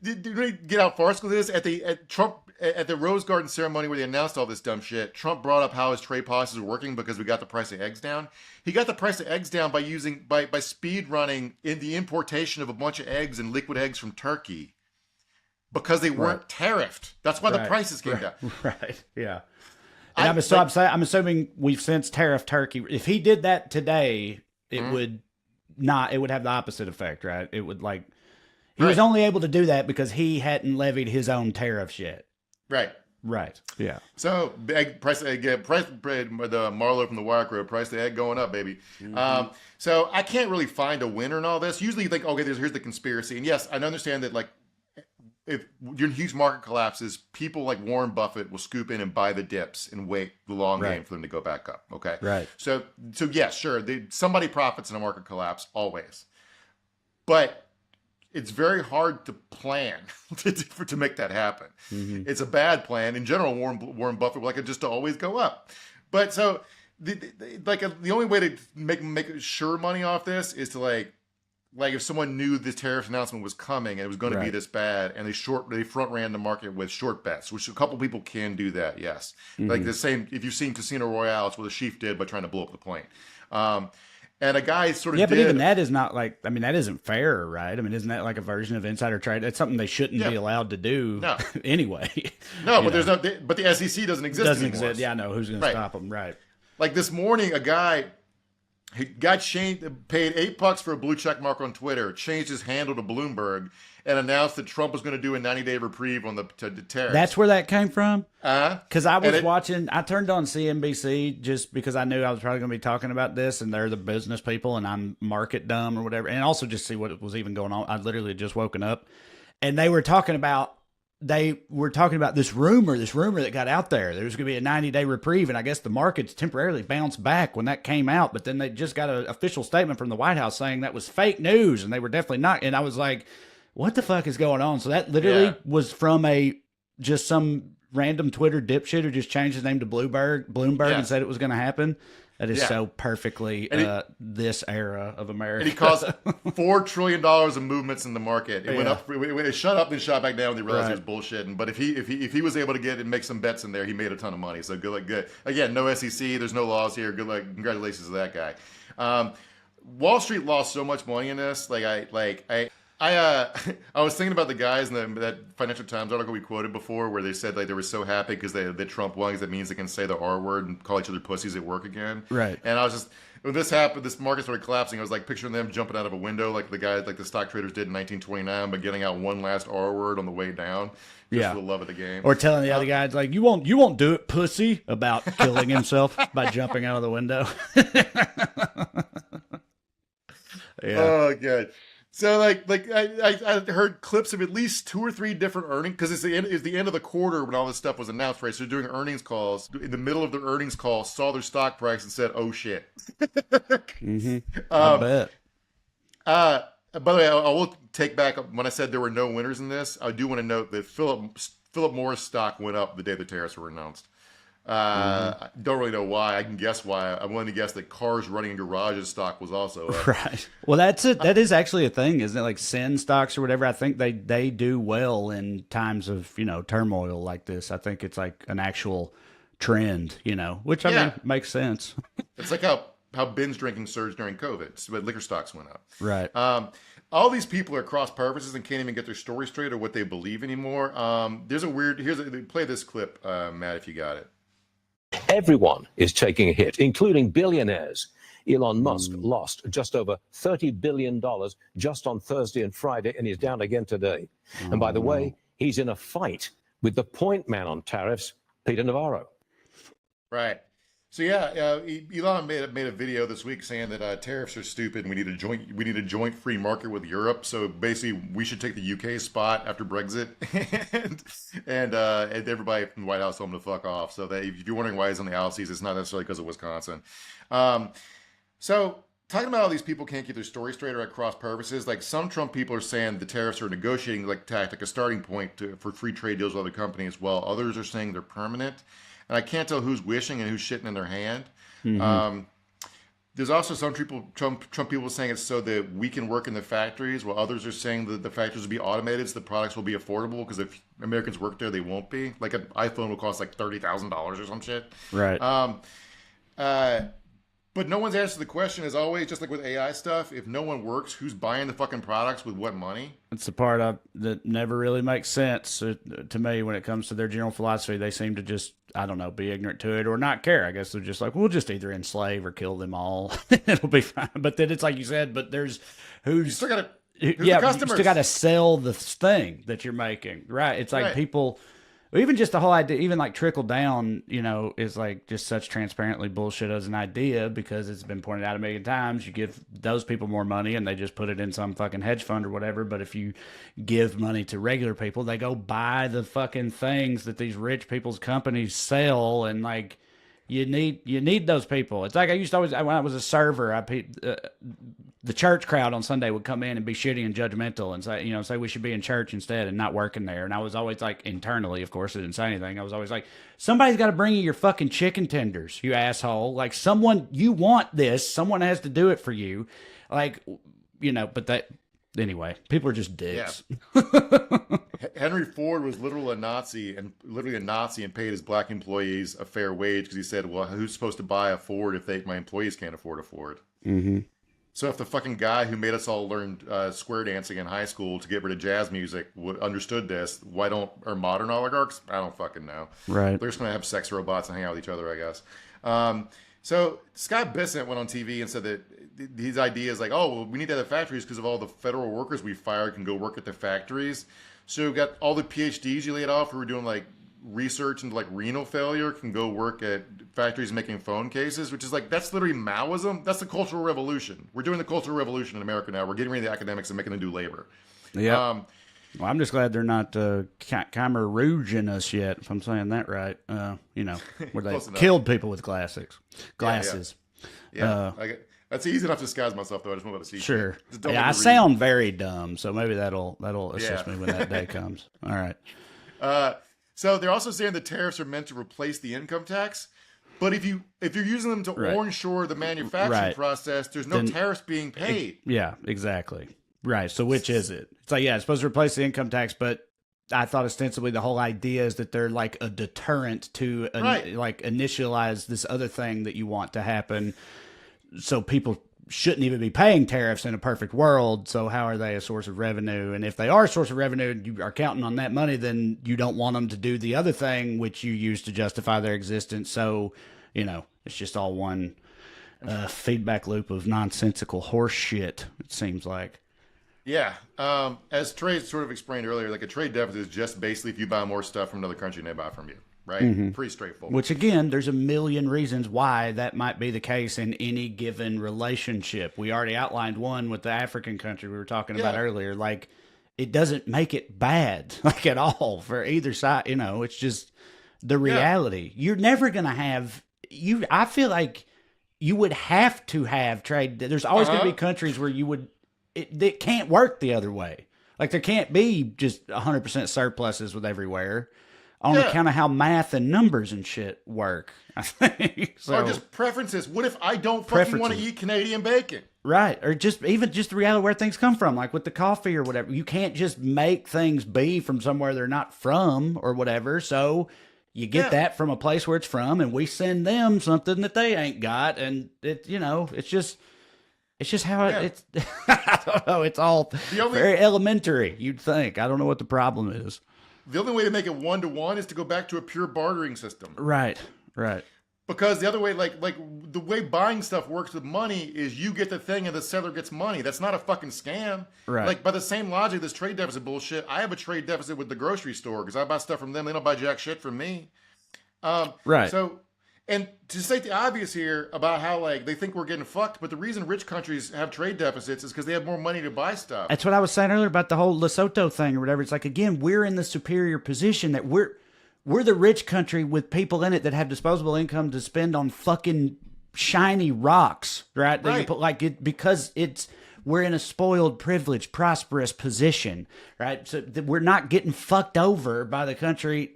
Did we get out farcical this at the Rose Garden ceremony where they announced all this dumb shit? Trump brought up how his trade policies are working because we got the price of eggs down. He got the price of eggs down by speed running in the importation of a bunch of eggs and liquid eggs from Turkey because they weren't tariffed. That's why the prices came down. Right. Yeah. And I'm assuming we've since tariffed Turkey. If he did that today, it would have the opposite effect, right? It would he was only able to do that because he hadn't levied his own tariffs yet. Right. Right. Yeah. So price the Marlo from the Wire Crow, price the egg going up, baby. Mm-hmm. So I can't really find a winner in all this. Usually you think, okay, here's the conspiracy. And yes, I understand that if you're in huge market collapses, people like Warren Buffett will scoop in and buy the dips and wait the long game for them to go back up. Okay. Right. So yeah, sure. Somebody profits in a market collapse always, but it's very hard to plan to make that happen. Mm-hmm. It's a bad plan. In general, Warren Buffett would like it just to always go up. But so the only way to make sure money off this is to if someone knew this tariff announcement was coming and it was going to be this bad, and they front ran the market with short bets, which a couple people can do that. Yes, like the same. If you've seen Casino Royale, it's what the chief did by trying to blow up the plane. And a guy sort of but even that is not that isn't fair, right? I mean, isn't that like a version of insider trade? That's something they shouldn't be allowed to do anyway. No, but but the SEC doesn't exist anymore. Exist. Yeah, I know. Who's going to stop them, right? Like this morning, a guy got paid $8 for a blue check mark on Twitter, changed his handle to Bloomberg, and announced that Trump was going to do a 90-day reprieve on the tariffs. That's where that came from? Because I was watching, I turned on CNBC just because I knew I was probably going to be talking about this, and they're the business people, and I'm market dumb or whatever, and also just see what was even going on. I literally just woken up, and they were talking about this rumor that got out there. There was going to be a 90-day reprieve, and I guess the markets temporarily bounced back when that came out, but then they just got an official statement from the White House saying that was fake news, and they were definitely not. And I was like, what the fuck is going on? So that literally was from just some random Twitter dipshit who just changed his name to Bloomberg and said it was going to happen. That is so perfectly this era of America. And he caused $4 trillion of movements in the market. It went up, it shut up and shot back down. They realized it was bullshit. But if he was able to get and make some bets in there, he made a ton of money. So good. Again, no SEC. There's no laws here. Good luck. Congratulations to that guy. Wall Street lost so much money in this. I was thinking about the guys in that Financial Times article we quoted before where they said they were so happy because that Trump won because that means they can say the R word and call each other pussies at work again. Right. And I was just, when this happened, this market started collapsing, I was picturing them jumping out of a window like the stock traders did in 1929 by getting out one last R word on the way down. Just for the love of the game. Or telling the other guys you won't do it, pussy, about killing himself by jumping out of the window. Oh, God. So I heard clips of at least 2 or 3 different earnings because it's the end of the quarter when all this stuff was announced, right? So they're doing earnings calls. In the middle of their earnings call, saw their stock price and said, "Oh shit." Mm-hmm. I bet. By the way, I will take back when I said there were no winners in this. I do want to note that Philip Morris stock went up the day the tariffs were announced. I don't really know why. I can guess why. I'm willing to guess that cars running in garages stock was also up. Right. Well, that's it. That is actually a thing, isn't it? Like sin stocks or whatever. I think they do well in times of, turmoil like this. I think it's like an actual trend, which I Yeah. mean makes sense. It's like how binge drinking surged during COVID, so liquor stocks went up. Right. All these people are cross purposes and can't even get their story straight or what they believe anymore. Play this clip, Matt, if you got it. Everyone is taking a hit, including billionaires. Elon Musk lost just over $30 billion just on Thursday and Friday, and he's down again today. And by the way, he's in a fight with the point man on tariffs, Peter Navarro. Right. So yeah, Elon made a video this week saying that tariffs are stupid and we need a joint free market with Europe. So basically, we should take the UK spot after Brexit, and everybody from the White House told him to fuck off. So that if you're wondering why he's on the Aussies, it's not necessarily because of Wisconsin. So talking about all these people can't get their story straight or at cross purposes, like some Trump people are saying the tariffs are a negotiating tactic, a starting point for free trade deals with other companies, while others are saying they're permanent. And I can't tell who's wishing and who's shitting in their hand. There's also some Trump people saying it's so that we can work in the factories, while others are saying that the factories will be automated so the products will be affordable, because if Americans work there, they won't be. Like an iPhone will cost like $30,000 or some shit. Right. But no one's answered the question, as always, just like with AI stuff, if no one works, who's buying the fucking products with what money? It's the part that never really makes sense to me when it comes to their general philosophy. They seem to just, I don't know, be ignorant to it or not care. I guess they're just like, we'll just either enslave or kill them all. It'll be fine. But then it's like you said, but there's You still got to... the customers? You still got to sell the thing that you're making, right? It's like people, even just the whole idea, even like trickle down, is like just such transparently bullshit as an idea, because it's been pointed out a million times. You give those people more money and they just put it in some fucking hedge fund or whatever. But if you give money to regular people, they go buy the fucking things that these rich people's companies sell, and like, you need those people. It's like I used to always, when I was a server, the church crowd on Sunday would come in and be shitty and judgmental and say we should be in church instead and not working there. And I was always like, internally, of course, I didn't say anything. I was always like, somebody's got to bring you your fucking chicken tenders, you asshole. Like, you want this, someone has to do it for you. Like, but anyway, people are just dicks. Yeah. Henry Ford was literally a Nazi and paid his black employees a fair wage, because he said, well, who's supposed to buy a Ford if my employees can't afford a Ford? Mm-hmm. So if the fucking guy who made us all learn square dancing in high school to get rid of jazz music understood this, why don't our modern oligarchs? I don't fucking know. Right. They're just going to have sex robots and hang out with each other, I guess. So Scott Bissett went on TV and said that his idea is like, oh, well, we need to have the factories because of all the federal workers we fired can go work at the factories. So we've got all the PhDs you laid off who were doing like research into like renal failure can go work at factories making phone cases, which is like, that's literally Maoism. That's the Cultural Revolution. We're doing the Cultural Revolution in America now. We're getting rid of the academics and making them do labor. Yeah. Well, I'm just glad they're not Khmer Rouge-ing us yet, if I'm saying that right. Where they killed people with glasses. Yeah. That's easy enough to disguise myself, though. I just want to see. Sure. Yeah, I sound very dumb, so maybe that'll assist me when that day comes. All right. So they're also saying the tariffs are meant to replace the income tax, but if you're using them to onshore the manufacturing process, there's no tariffs being paid. Yeah, exactly. Right. So which is it? It's like, yeah, it's supposed to replace the income tax, but I thought ostensibly the whole idea is that they're like a deterrent to like initialize this other thing that you want to happen. So people shouldn't even be paying tariffs in a perfect world. So how are they a source of revenue? And if they are a source of revenue and you are counting on that money, then you don't want them to do the other thing, which you use to justify their existence. So, it's just all one feedback loop of nonsensical horse shit, it seems like. Yeah. As Trey sort of explained earlier, like a trade deficit is just basically if you buy more stuff from another country than they buy from you. Right? Mm-hmm. Pretty straightforward. Which, again, there's a million reasons why that might be the case in any given relationship. We already outlined one with the African country we were talking about earlier. Like, it doesn't make it bad, like, at all for either side. It's just the reality. You're never going to have... I feel like you would have to have trade... There's always going to be countries where you would... It can't work the other way. Like, there can't be just 100% surpluses with everywhere. on Yeah. account of how math and numbers and shit work. I think so. Or just preferences. What if I don't fucking want to Preferences. eat Canadian bacon? Right. Or just the reality of where things come from, like with the coffee or whatever. You can't just make things be from somewhere they're not from or whatever. So you get that from a place where it's from, and we send them something that they ain't got. And it's just how it's, I don't know. It's all very elementary, you'd think. I don't know what the problem is. The only way to make it 1-to-1 is to go back to a pure bartering system. Right. Because the other way, like the way buying stuff works with money is you get the thing and the seller gets money. That's not a fucking scam. Right. Like by the same logic, this trade deficit bullshit. I have a trade deficit with the grocery store because I buy stuff from them. They don't buy jack shit from me. Right. So, and to state the obvious here about how like they think we're getting fucked, but the reason rich countries have trade deficits is because they have more money to buy stuff. That's what I was saying earlier about the whole Lesotho thing or whatever. It's like, again, we're in the superior position that we're the rich country with people in it that have disposable income to spend on fucking shiny rocks, right? That you put, like it, because we're in a spoiled, privileged, prosperous position, right? So we're not getting fucked over by the country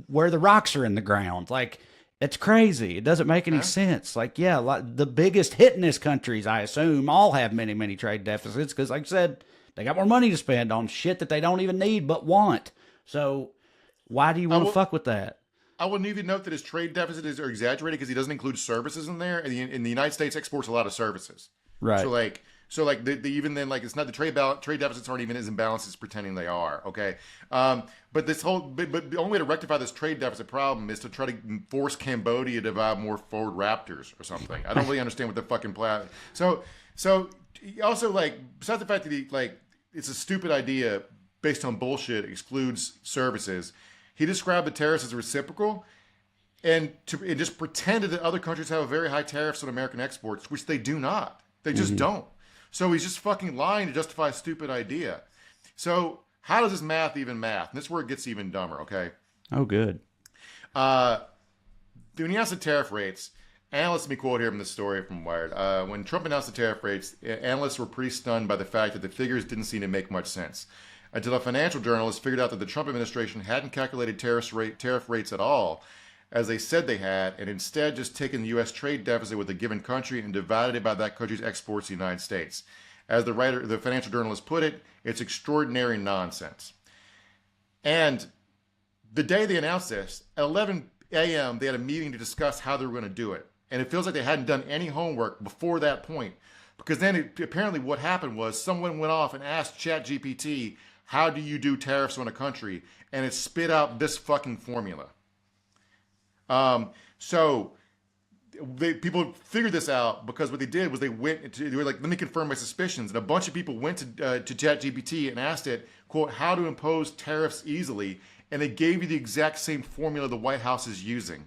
where the rocks are in the ground. Like, it's crazy. It doesn't make any sense. Like, yeah, like the biggest hittingest countries, I assume, all have many, many trade deficits because, like I said, they got more money to spend on shit that they don't even need but want. So why do you want to fuck with that? I will even note that his trade deficits are exaggerated because he doesn't include services in there. And in the United States exports a lot of services. Right. So like the even then, like it's not the trade deficits aren't even as imbalanced as pretending they are. Okay. But the only way to rectify this trade deficit problem is to try to force Cambodia to buy more Ford Raptors or something. I don't really understand what the fucking plan. So also, like, besides the fact that it's a stupid idea based on bullshit, excludes services. He described the tariffs as reciprocal and just pretended that other countries have a very high tariffs on American exports, which they do not. They just don't. So he's just fucking lying to justify a stupid idea. So how does this math even math? And this is where it gets even dumber, okay? Oh, good. When he announced the tariff rates, analysts, let me quote here from the story from Wired. When Trump announced the tariff rates, analysts were pretty stunned by the fact that the figures didn't seem to make much sense. Until a financial journalist figured out that the Trump administration hadn't calculated tariff rates at all, as they said they had, and instead just taken the U.S. trade deficit with a given country and divided it by that country's exports to the United States. As the financial journalist put it, it's extraordinary nonsense. And the day they announced this, at 11 a.m., they had a meeting to discuss how they were going to do it. And it feels like they hadn't done any homework before that point. Because then apparently what happened was someone went off and asked ChatGPT, how do you do tariffs on a country? And it spit out this fucking formula. So people figured this out because what they did was they were like, let me confirm my suspicions. And a bunch of people went to ChatGPT and asked it, quote, how to impose tariffs easily. And they gave you the exact same formula the White House is using.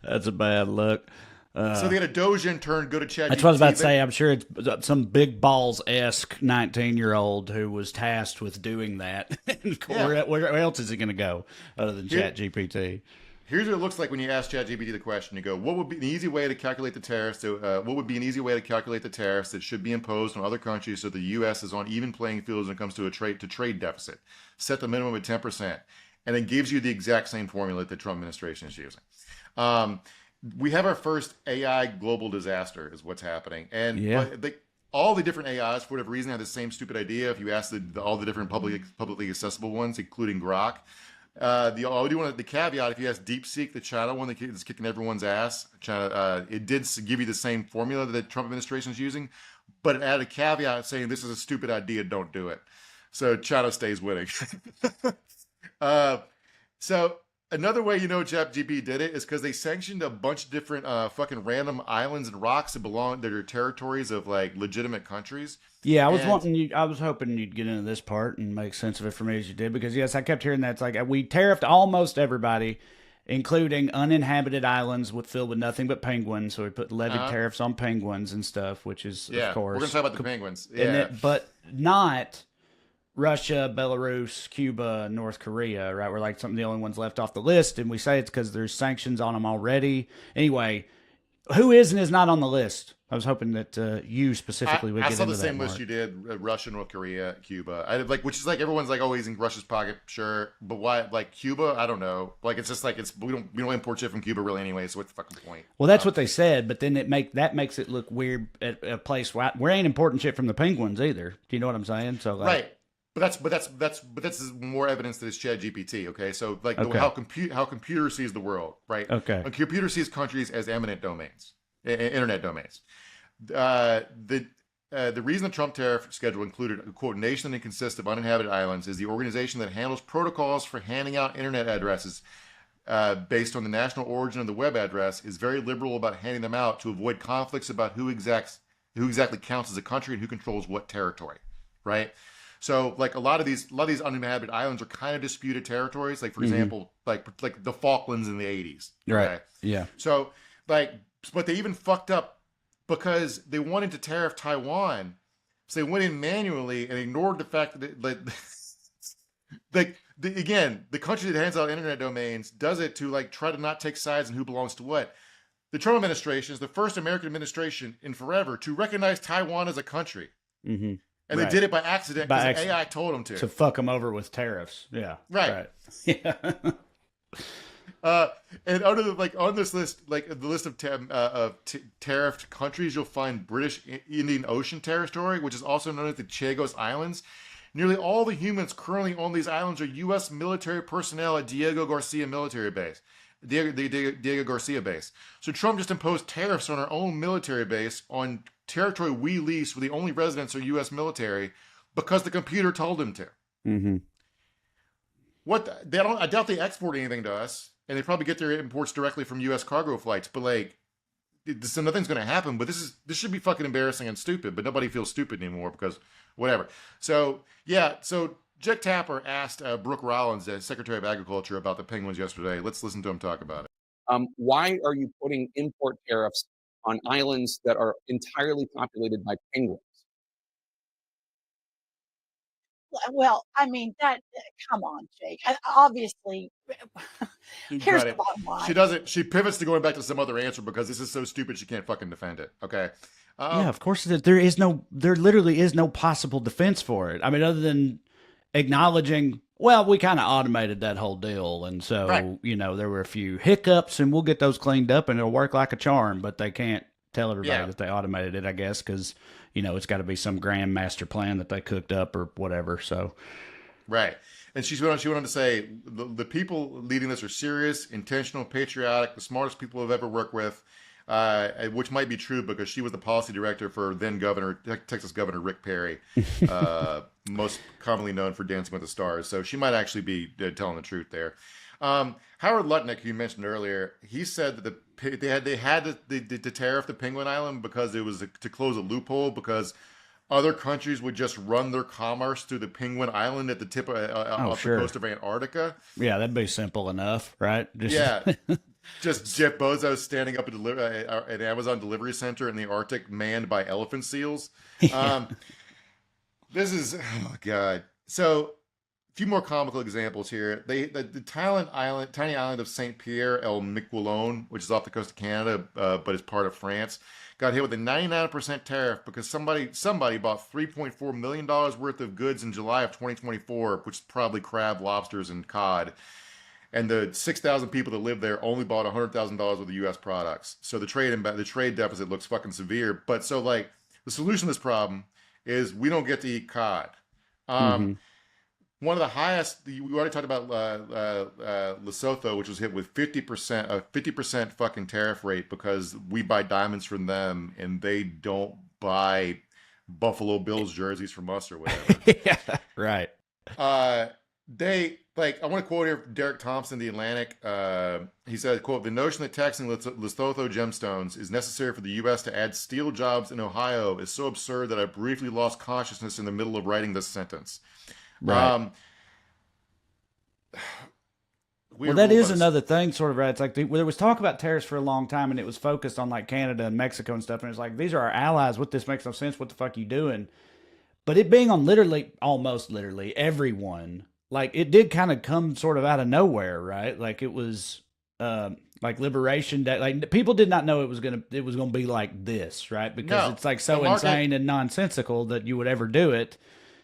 That's a bad look. So they had a Doge intern go to ChatGPT. That's what I was about to say. I'm sure it's some big balls-esque 19-year-old who was tasked with doing that. Where else is it going to go other than ChatGPT? Here's what it looks like when you ask ChatGPT the question. You go, what would be an easy way to calculate the tariffs? What would be an easy way to calculate the tariffs that should be imposed on other countries so the U.S. is on even playing fields when it comes to trade deficit? Set the minimum at 10%. And it gives you the exact same formula that the Trump administration is using. We have our first AI global disaster is what's happening. And all the different AIs, for whatever reason, have the same stupid idea. If you ask all the different publicly accessible ones, including Grok, the caveat, if you ask DeepSeek, the China one that is kicking everyone's ass, China, it did give you the same formula that the Trump administration is using, but it added a caveat saying this is a stupid idea, don't do it. So China stays winning. So another way ChatGPT did it is because they sanctioned a bunch of different fucking random islands and rocks that are territories of like legitimate countries. Yeah, I was hoping you'd get into this part and make sense of it for me as you did, because yes, I kept hearing that. It's like we tariffed almost everybody, including uninhabited islands filled with nothing but penguins. So we put levied tariffs on penguins and stuff, which is of course we're gonna talk about the penguins. Yeah, but not Russia, Belarus, Cuba, North Korea, right? We're like some of the only ones left off the list, and we say it's because there's sanctions on them already. Anyway, Who is and is not on the list? I was hoping that you specifically would I get saw into the same that, list Mark. you did: Russia, North Korea, Cuba. I like, which is like everyone's like, oh, he's in Russia's pocket, sure, but why? Like Cuba, I don't know. Like it's just like we don't import shit from Cuba really anyway. So what's the fucking point? Well, that's what they said, but then that makes it look weird at a place where we ain't importing shit from the Penguins either. Do you know what I'm saying? So like, Right. But that's more evidence that it's ChatGPT. Okay, so like Okay. how computer sees the world, right? Okay. A computer sees countries as eminent domains, internet domains. The reason the Trump tariff schedule included a quote nation that consists of uninhabited islands is the organization that handles protocols for handing out internet addresses based on the national origin of the web address is very liberal about handing them out to avoid conflicts about who exactly counts as a country and who controls what territory, right? So like a lot of these uninhabited islands are kind of disputed territories. Like for example, like the Falklands in the 80s. Right. Okay? Yeah. So like, but they even fucked up because they wanted to tariff Taiwan. So they went in manually and ignored the fact that the country that hands out internet domains does it to like try to not take sides in who belongs to what. The Trump administration is the first American administration in forever to recognize Taiwan as a country. Mm-hmm. And they did it by accident because AI told them to. To fuck them over with tariffs. Yeah. Right. Yeah. And under on this list, like the list of tariffed countries, you'll find British Indian Ocean territory, which is also known as the Chagos Islands. Nearly all the humans currently on these islands are U.S. military personnel at Diego Garcia military base. Diego Garcia base. So Trump just imposed tariffs on our own military base on territory we lease where the only residents are U.S. military because the computer told him to. Mm-hmm. I doubt they export anything to us, and they probably get their imports directly from U.S. cargo flights. But like, so nothing's going to happen. But this should be fucking embarrassing and stupid. But nobody feels stupid anymore because whatever. So yeah, so Jack Tapper asked Brooke Rollins, the Secretary of Agriculture, about the penguins yesterday. Let's listen to him talk about it. Why are you putting import tariffs on islands that are entirely populated by penguins? Well, I mean, come on, Jake. Obviously, here's the bottom line. She pivots to going back to some other answer because this is so stupid she can't fucking defend it. Okay. Yeah, of course. There literally is no possible defense for it. I mean, other than acknowledging, well, we kind of automated that whole deal. And so, right. There were a few hiccups and we'll get those cleaned up and it'll work like a charm, but they can't tell everybody that they automated it, I guess, because, it's got to be some grand master plan that they cooked up or whatever. So, right. And she went on to say the people leading this are serious, intentional, patriotic, the smartest people I've ever worked with, which might be true because she was the policy director for then Texas Governor Rick Perry, most commonly known for Dancing with the Stars. So she might actually be telling the truth there. Howard Lutnick, who you mentioned earlier, he said that they had to tariff the Penguin Island because it was to close a loophole because other countries would just run their commerce through the Penguin Island at the tip of the coast of Antarctica. Yeah, that'd be simple enough, right? Just Jeff Bezos standing up at an Amazon delivery center in the Arctic manned by elephant seals. This is, oh God. So a few more comical examples here. The tiny island of Saint Pierre El Miquelon, which is off the coast of Canada, but is part of France, got hit with a 99% tariff because somebody bought $3.4 million worth of goods in July of 2024, which is probably crab, lobsters, and cod. And the 6,000 people that live there only bought $100,000 worth of U.S. products. So the trade deficit looks fucking severe. But so like the solution to this problem is we don't get to eat cod. One of the highest, we already talked about Lesotho, which was hit with 50% fucking tariff rate because we buy diamonds from them and they don't buy Buffalo Bills jerseys from us or whatever. Yeah, right. I want to quote here from Derek Thompson, The Atlantic. He said, quote, "The notion that taxing Lesotho gemstones is necessary for the U.S. to add steel jobs in Ohio is so absurd that I briefly lost consciousness in the middle of writing this sentence." Right. Well, that is another thing, sort of, right? It's like there was talk about tariffs for a long time, and it was focused on like Canada and Mexico and stuff. And it's like, these are our allies. What this makes no sense. What the fuck are you doing? But it being on almost literally everyone, like it did kind of come sort of out of nowhere, right? Like it was, Like Liberation Day, like people did not know it was gonna be like this, right? Because No, it's like so the market- insane and nonsensical that you would ever do it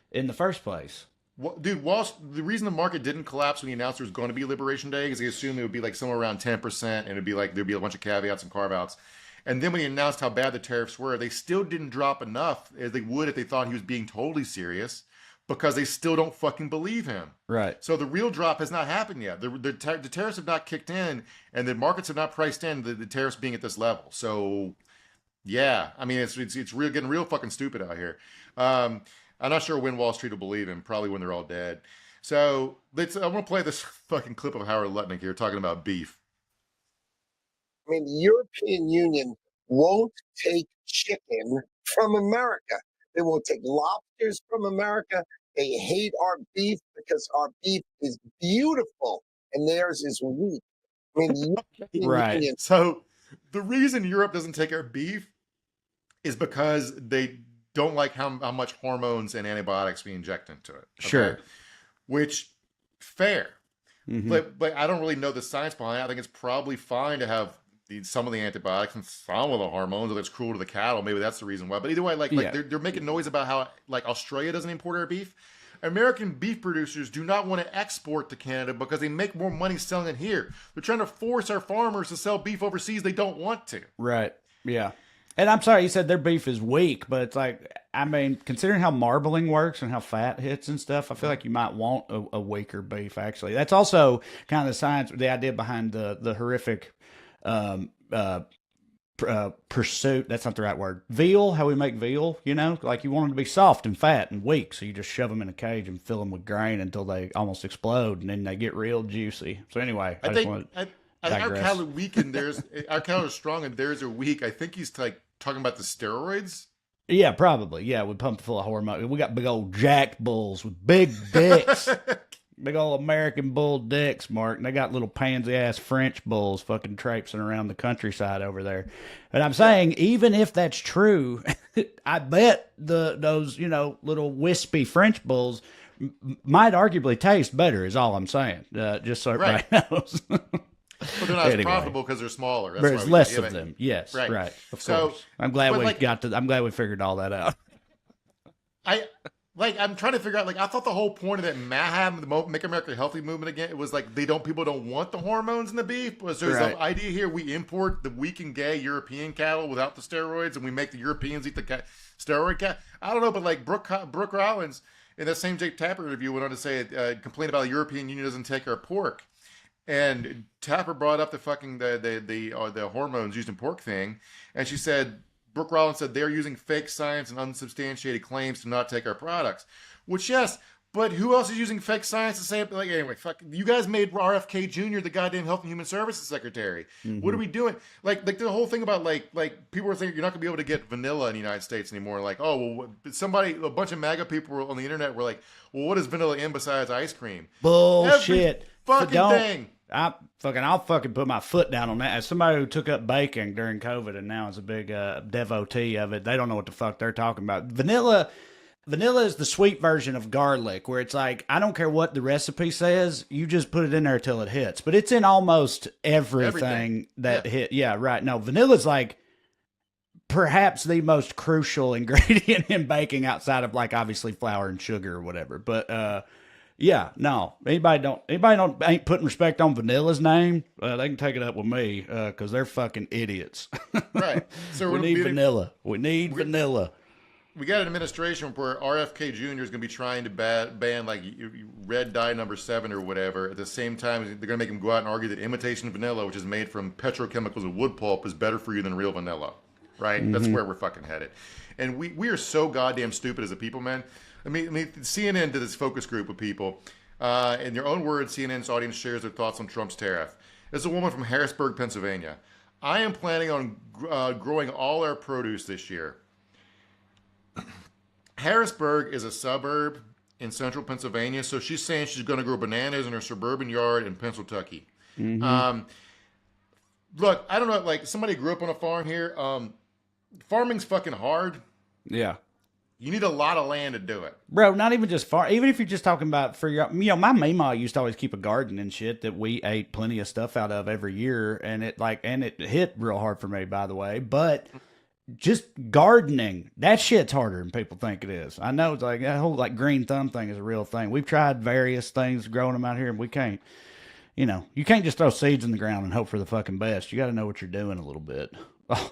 in the first place. Well, dude, the reason the market didn't collapse when he announced there was going to be Liberation Day is they assumed it would be like somewhere around 10%, and it'd be like there'd be a bunch of caveats and carve outs. And then when he announced how bad the tariffs were, they still didn't drop enough as they would if they thought he was being totally serious, because they still don't fucking believe him. Right. So the real drop has not happened yet. The tariffs have not kicked in, and the markets have not priced in the tariffs being at this level. So, yeah, I mean, it's real, getting real fucking stupid out here. I'm not sure when Wall Street will believe him. Probably when they're all dead. So I want to play this fucking clip of Howard Lutnick here talking about beef. I mean, the European Union won't take chicken from America. They won't take lobsters from America. They hate our beef because our beef is beautiful and theirs is weak. I mean, the European Right. Union. So the reason Europe doesn't take our beef is because they don't like how much hormones and antibiotics we inject into it. Okay? Sure. Which, fair. Mhm. But I don't really know the science behind it. I think it's probably fine to have some of the antibiotics and some of the hormones, if it's cruel to the cattle. Maybe that's the reason why. But either way, Yeah. they're making noise about how like Australia doesn't import our beef. American beef producers do not want to export to Canada because they make more money selling it here. They're trying to force our farmers to sell beef overseas. They don't want to. Right. Yeah. And I'm sorry, you said their beef is weak, but it's like, I mean, considering how marbling works and how fat hits and stuff, I feel like you might want a weaker beef, actually. That's also kind of the science, the idea behind the horrific pursuit. That's not the right word. Veal, how we make veal, you know, like you want them to be soft and fat and weak. So you just shove them in a cage and fill them with grain until they almost explode, and then they get real juicy. So anyway, I think our digress. cattle are weak and theirs, our cattle are strong and theirs are weak. I think he's like talking about the steroids. Yeah, probably. Yeah, we pumped full of hormone. We got big old jacked bulls with big dicks. Big old American bull dicks, Mark. And they got little pansy-ass French bulls fucking traipsing around the countryside over there. And I'm saying, even if that's true, I bet those, you know, little wispy French bulls might arguably taste better, is all I'm saying. Just so everybody knows. But they're not as profitable because they're smaller. That's There's less of them. Yes, right. Of course. I'm glad we figured all that out. I'm trying to figure out, I thought the whole point of that MAHA, the Make America Healthy movement again, it was like people don't want the hormones in the beef. Was there's an idea here we import the weak and gay European cattle without the steroids, and we make the Europeans eat the steroid cat? I don't know, but like Brooke Rollins in that same Jake Tapper interview went on to say, complain about the European Union doesn't take our pork. And Tapper brought up the fucking the hormones used in pork thing, and she said, Brooke Rollins said they're using fake science and unsubstantiated claims to not take our products. Which, yes, but who else is using fake science to say, like, anyway, fuck, you guys made RFK Jr. the goddamn Health and Human Services Secretary. Mm-hmm. What are we doing? Like the whole thing about, like people were thinking you're not going to be able to get vanilla in the United States anymore. Like, oh, well, a bunch of MAGA people on the internet were like, well, what is vanilla in besides ice cream? Bullshit. Every fucking thing. I'll fucking put my foot down on that. As somebody who took up baking during COVID and now is a big devotee of it, they don't know what the fuck they're talking about. Vanilla is the sweet version of garlic, where it's like, I don't care what the recipe says, you just put it in there till it hits. But it's in almost everything that hit. Yeah, right. No, vanilla's like perhaps the most crucial ingredient in baking outside of, like, obviously flour and sugar or whatever. But yeah, no. Anybody ain't putting respect on Vanilla's name, they can take it up with me, because they're fucking idiots. Right. So we need vanilla. We need vanilla. We got an administration where RFK Jr. is going to be trying to ban like red dye number 7 or whatever. At the same time, they're going to make him go out and argue that imitation vanilla, which is made from petrochemicals and wood pulp, is better for you than real vanilla. Right? Mm-hmm. That's where we're fucking headed. And we are so goddamn stupid as a people, man. I mean, CNN did this focus group of people. In their own words, CNN's audience shares their thoughts on Trump's tariff. This is a woman from Harrisburg, Pennsylvania. I am planning on growing all our produce this year. Harrisburg is a suburb in central Pennsylvania, so she's saying she's going to grow bananas in her suburban yard in Pennsylvania. Mm-hmm. Look, I don't know, like somebody grew up on a farm here. Farming's fucking hard. Yeah. You need a lot of land to do it. Bro, not even just far. Even if you're just talking about for your, my mama used to always keep a garden and shit that we ate plenty of stuff out of every year. And it hit real hard for me, by the way. But just gardening, that shit's harder than people think it is. I know it's like that whole like green thumb thing is a real thing. We've tried various things growing them out here and we can't, you can't just throw seeds in the ground and hope for the fucking best. You got to know what you're doing a little bit.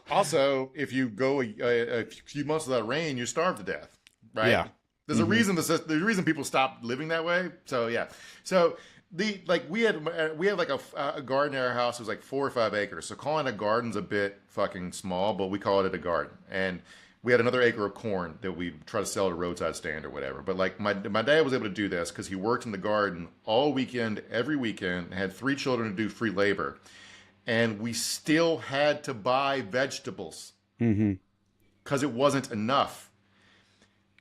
Also, if you go a few months without rain, you starve to death, right? Yeah. There's a reason. There's a reason people stop living that way. So yeah. So we had like a garden at our house. It was like 4 or 5 acres. So calling it a garden's a bit fucking small, but we call it a garden. And we had another acre of corn that we try to sell at a roadside stand or whatever. But like my dad was able to do this because he worked in the garden all weekend, every weekend, and had 3 children to do free labor. And we still had to buy vegetables because it wasn't enough.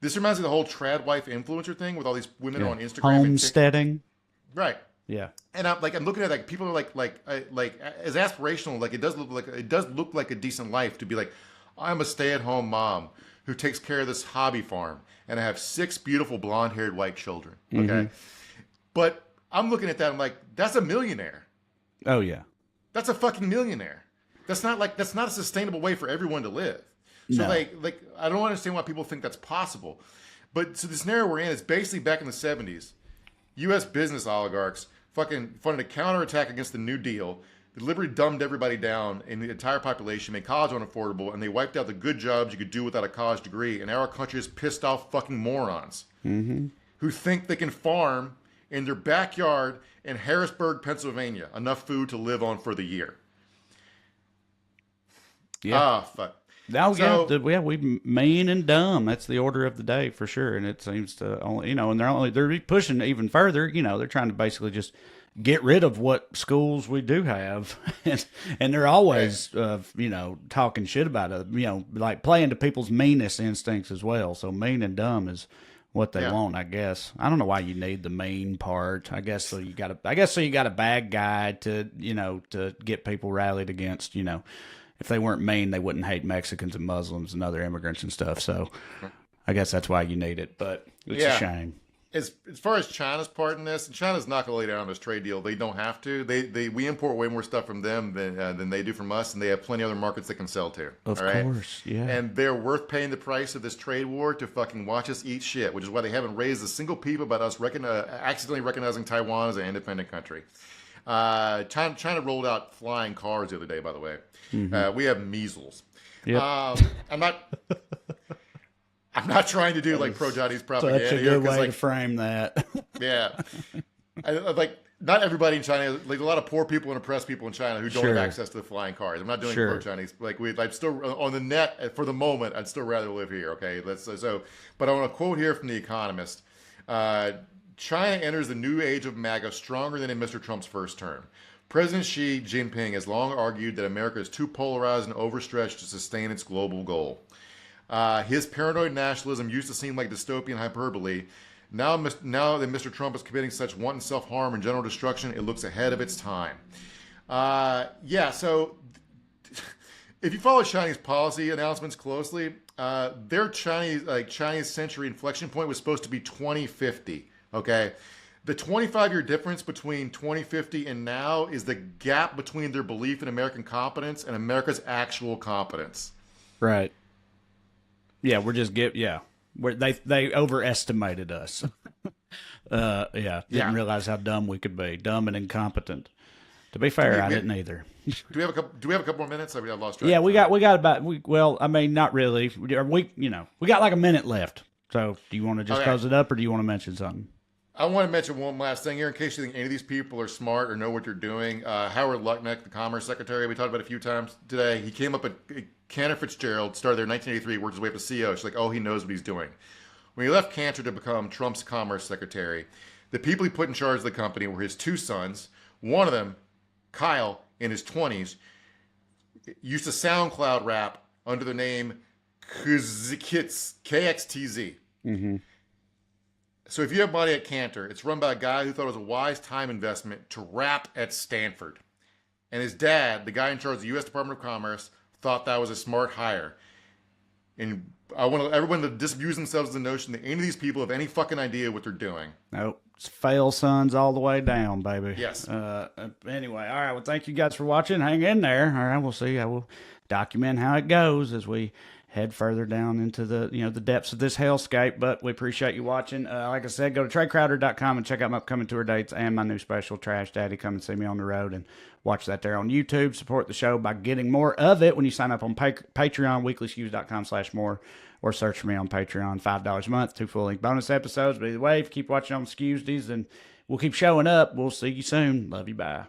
This reminds me of the whole trad wife influencer thing with all these women on Instagram. Homesteading. Right. Yeah. And I'm looking at like people are like as aspirational. Like it does look like a decent life to be like, I'm a stay-at-home mom who takes care of this hobby farm, and I have 6 beautiful blonde-haired white children. Okay. But I'm looking at that. I'm like, that's a millionaire. Oh yeah. That's a fucking millionaire. That's not a sustainable way for everyone to live. So No. like I don't understand why people think that's possible. But so the scenario we're in is basically back in the 70s. U.S. business oligarchs fucking funded a counterattack against the New Deal. They deliberately dumbed everybody down in the entire population, made college unaffordable, and they wiped out the good jobs you could do without a college degree. And now our country is pissed off fucking morons who think they can farm in their backyard in Harrisburg, Pennsylvania, enough food to live on for the year. Yeah. Ah, fuck. Now, So- we mean and dumb. That's the order of the day for sure. And it seems to only, and they're pushing even further. They're trying to basically just get rid of what schools we do have, and they're always, talking shit about it. Like playing to people's meanest instincts as well. So mean and dumb is what they want, I guess. I don't know why you need the mean part. I guess so you got a bad guy to to get people rallied against. If they weren't mean, they wouldn't hate Mexicans and Muslims and other immigrants and stuff. So I guess that's why you need it. But it's a shame. As far as China's part in this, and China's not going to lay down on this trade deal. They don't have to. We import way more stuff from them than they do from us, and they have plenty of other markets they can sell to. Of course, yeah. And they're worth paying the price of this trade war to fucking watch us eat shit, which is why they haven't raised a single peep about us accidentally recognizing Taiwan as an independent country. China rolled out flying cars the other day, by the way. We have measles. Yep. I'm not trying to do like pro-Chinese propaganda. Such a good way to frame that. Yeah. Not everybody in China, like a lot of poor people and oppressed people in China who don't have access to the flying cars. I'm not doing pro-Chinese. I'm still on the net for the moment. I'd still rather live here. Okay. But I want to quote here from The Economist. China enters the new age of MAGA stronger than in Mr. Trump's first term. President Xi Jinping has long argued that America is too polarized and overstretched to sustain its global goal. His paranoid nationalism used to seem like dystopian hyperbole. Now that Mr. Trump is committing such wanton self-harm and general destruction, it looks ahead of its time. So if you follow Chinese policy announcements closely, their Chinese century inflection point was supposed to be 2050. Okay. The 25-year difference between 2050 and now is the gap between their belief in American competence and America's actual competence. Right. Yeah, they overestimated us. Didn't realize how dumb we could be, dumb and incompetent. To be fair, I didn't either. Do we have a couple more minutes? I mean, I've lost track. Yeah, we got not really. We got like a minute left. So, do you want to just close it up, or do you want to mention something? I want to mention one last thing here in case you think any of these people are smart or know what they're doing. Howard Lutnick, the Commerce Secretary, we talked about a few times today. He came up at Cantor Fitzgerald, started there in 1983, worked his way up to CEO. She's like, oh, he knows what he's doing. When he left Cantor to become Trump's Commerce Secretary, the people he put in charge of the company were his 2 sons. One of them, Kyle, in his 20s, used to SoundCloud rap under the name KXTZ. Mm-hmm. So if you have money at Cantor, it's run by a guy who thought it was a wise time investment to rap at Stanford. And his dad, the guy in charge of the U.S. Department of Commerce, thought that was a smart hire. And I want everyone to disabuse themselves of the notion that any of these people have any fucking idea what they're doing. Nope. It's fail sons all the way down, baby. Yes. Anyway, all right. Well, thank you guys for watching. Hang in there. All right. We'll see. I will document how it goes as we head further down into the the depths of this hellscape. But we appreciate you watching. Like I said, go to TreyCrowder.com and check out my upcoming tour dates and my new special, Trash Daddy. Come and see me on the road and watch that there on YouTube. Support the show by getting more of it when you sign up on Patreon, weeklyskews.com/more, or search for me on Patreon. $5 a month, 2 full-length bonus episodes. But either way, if you keep watching on Skews, then we'll keep showing up. We'll see you soon. Love you. Bye.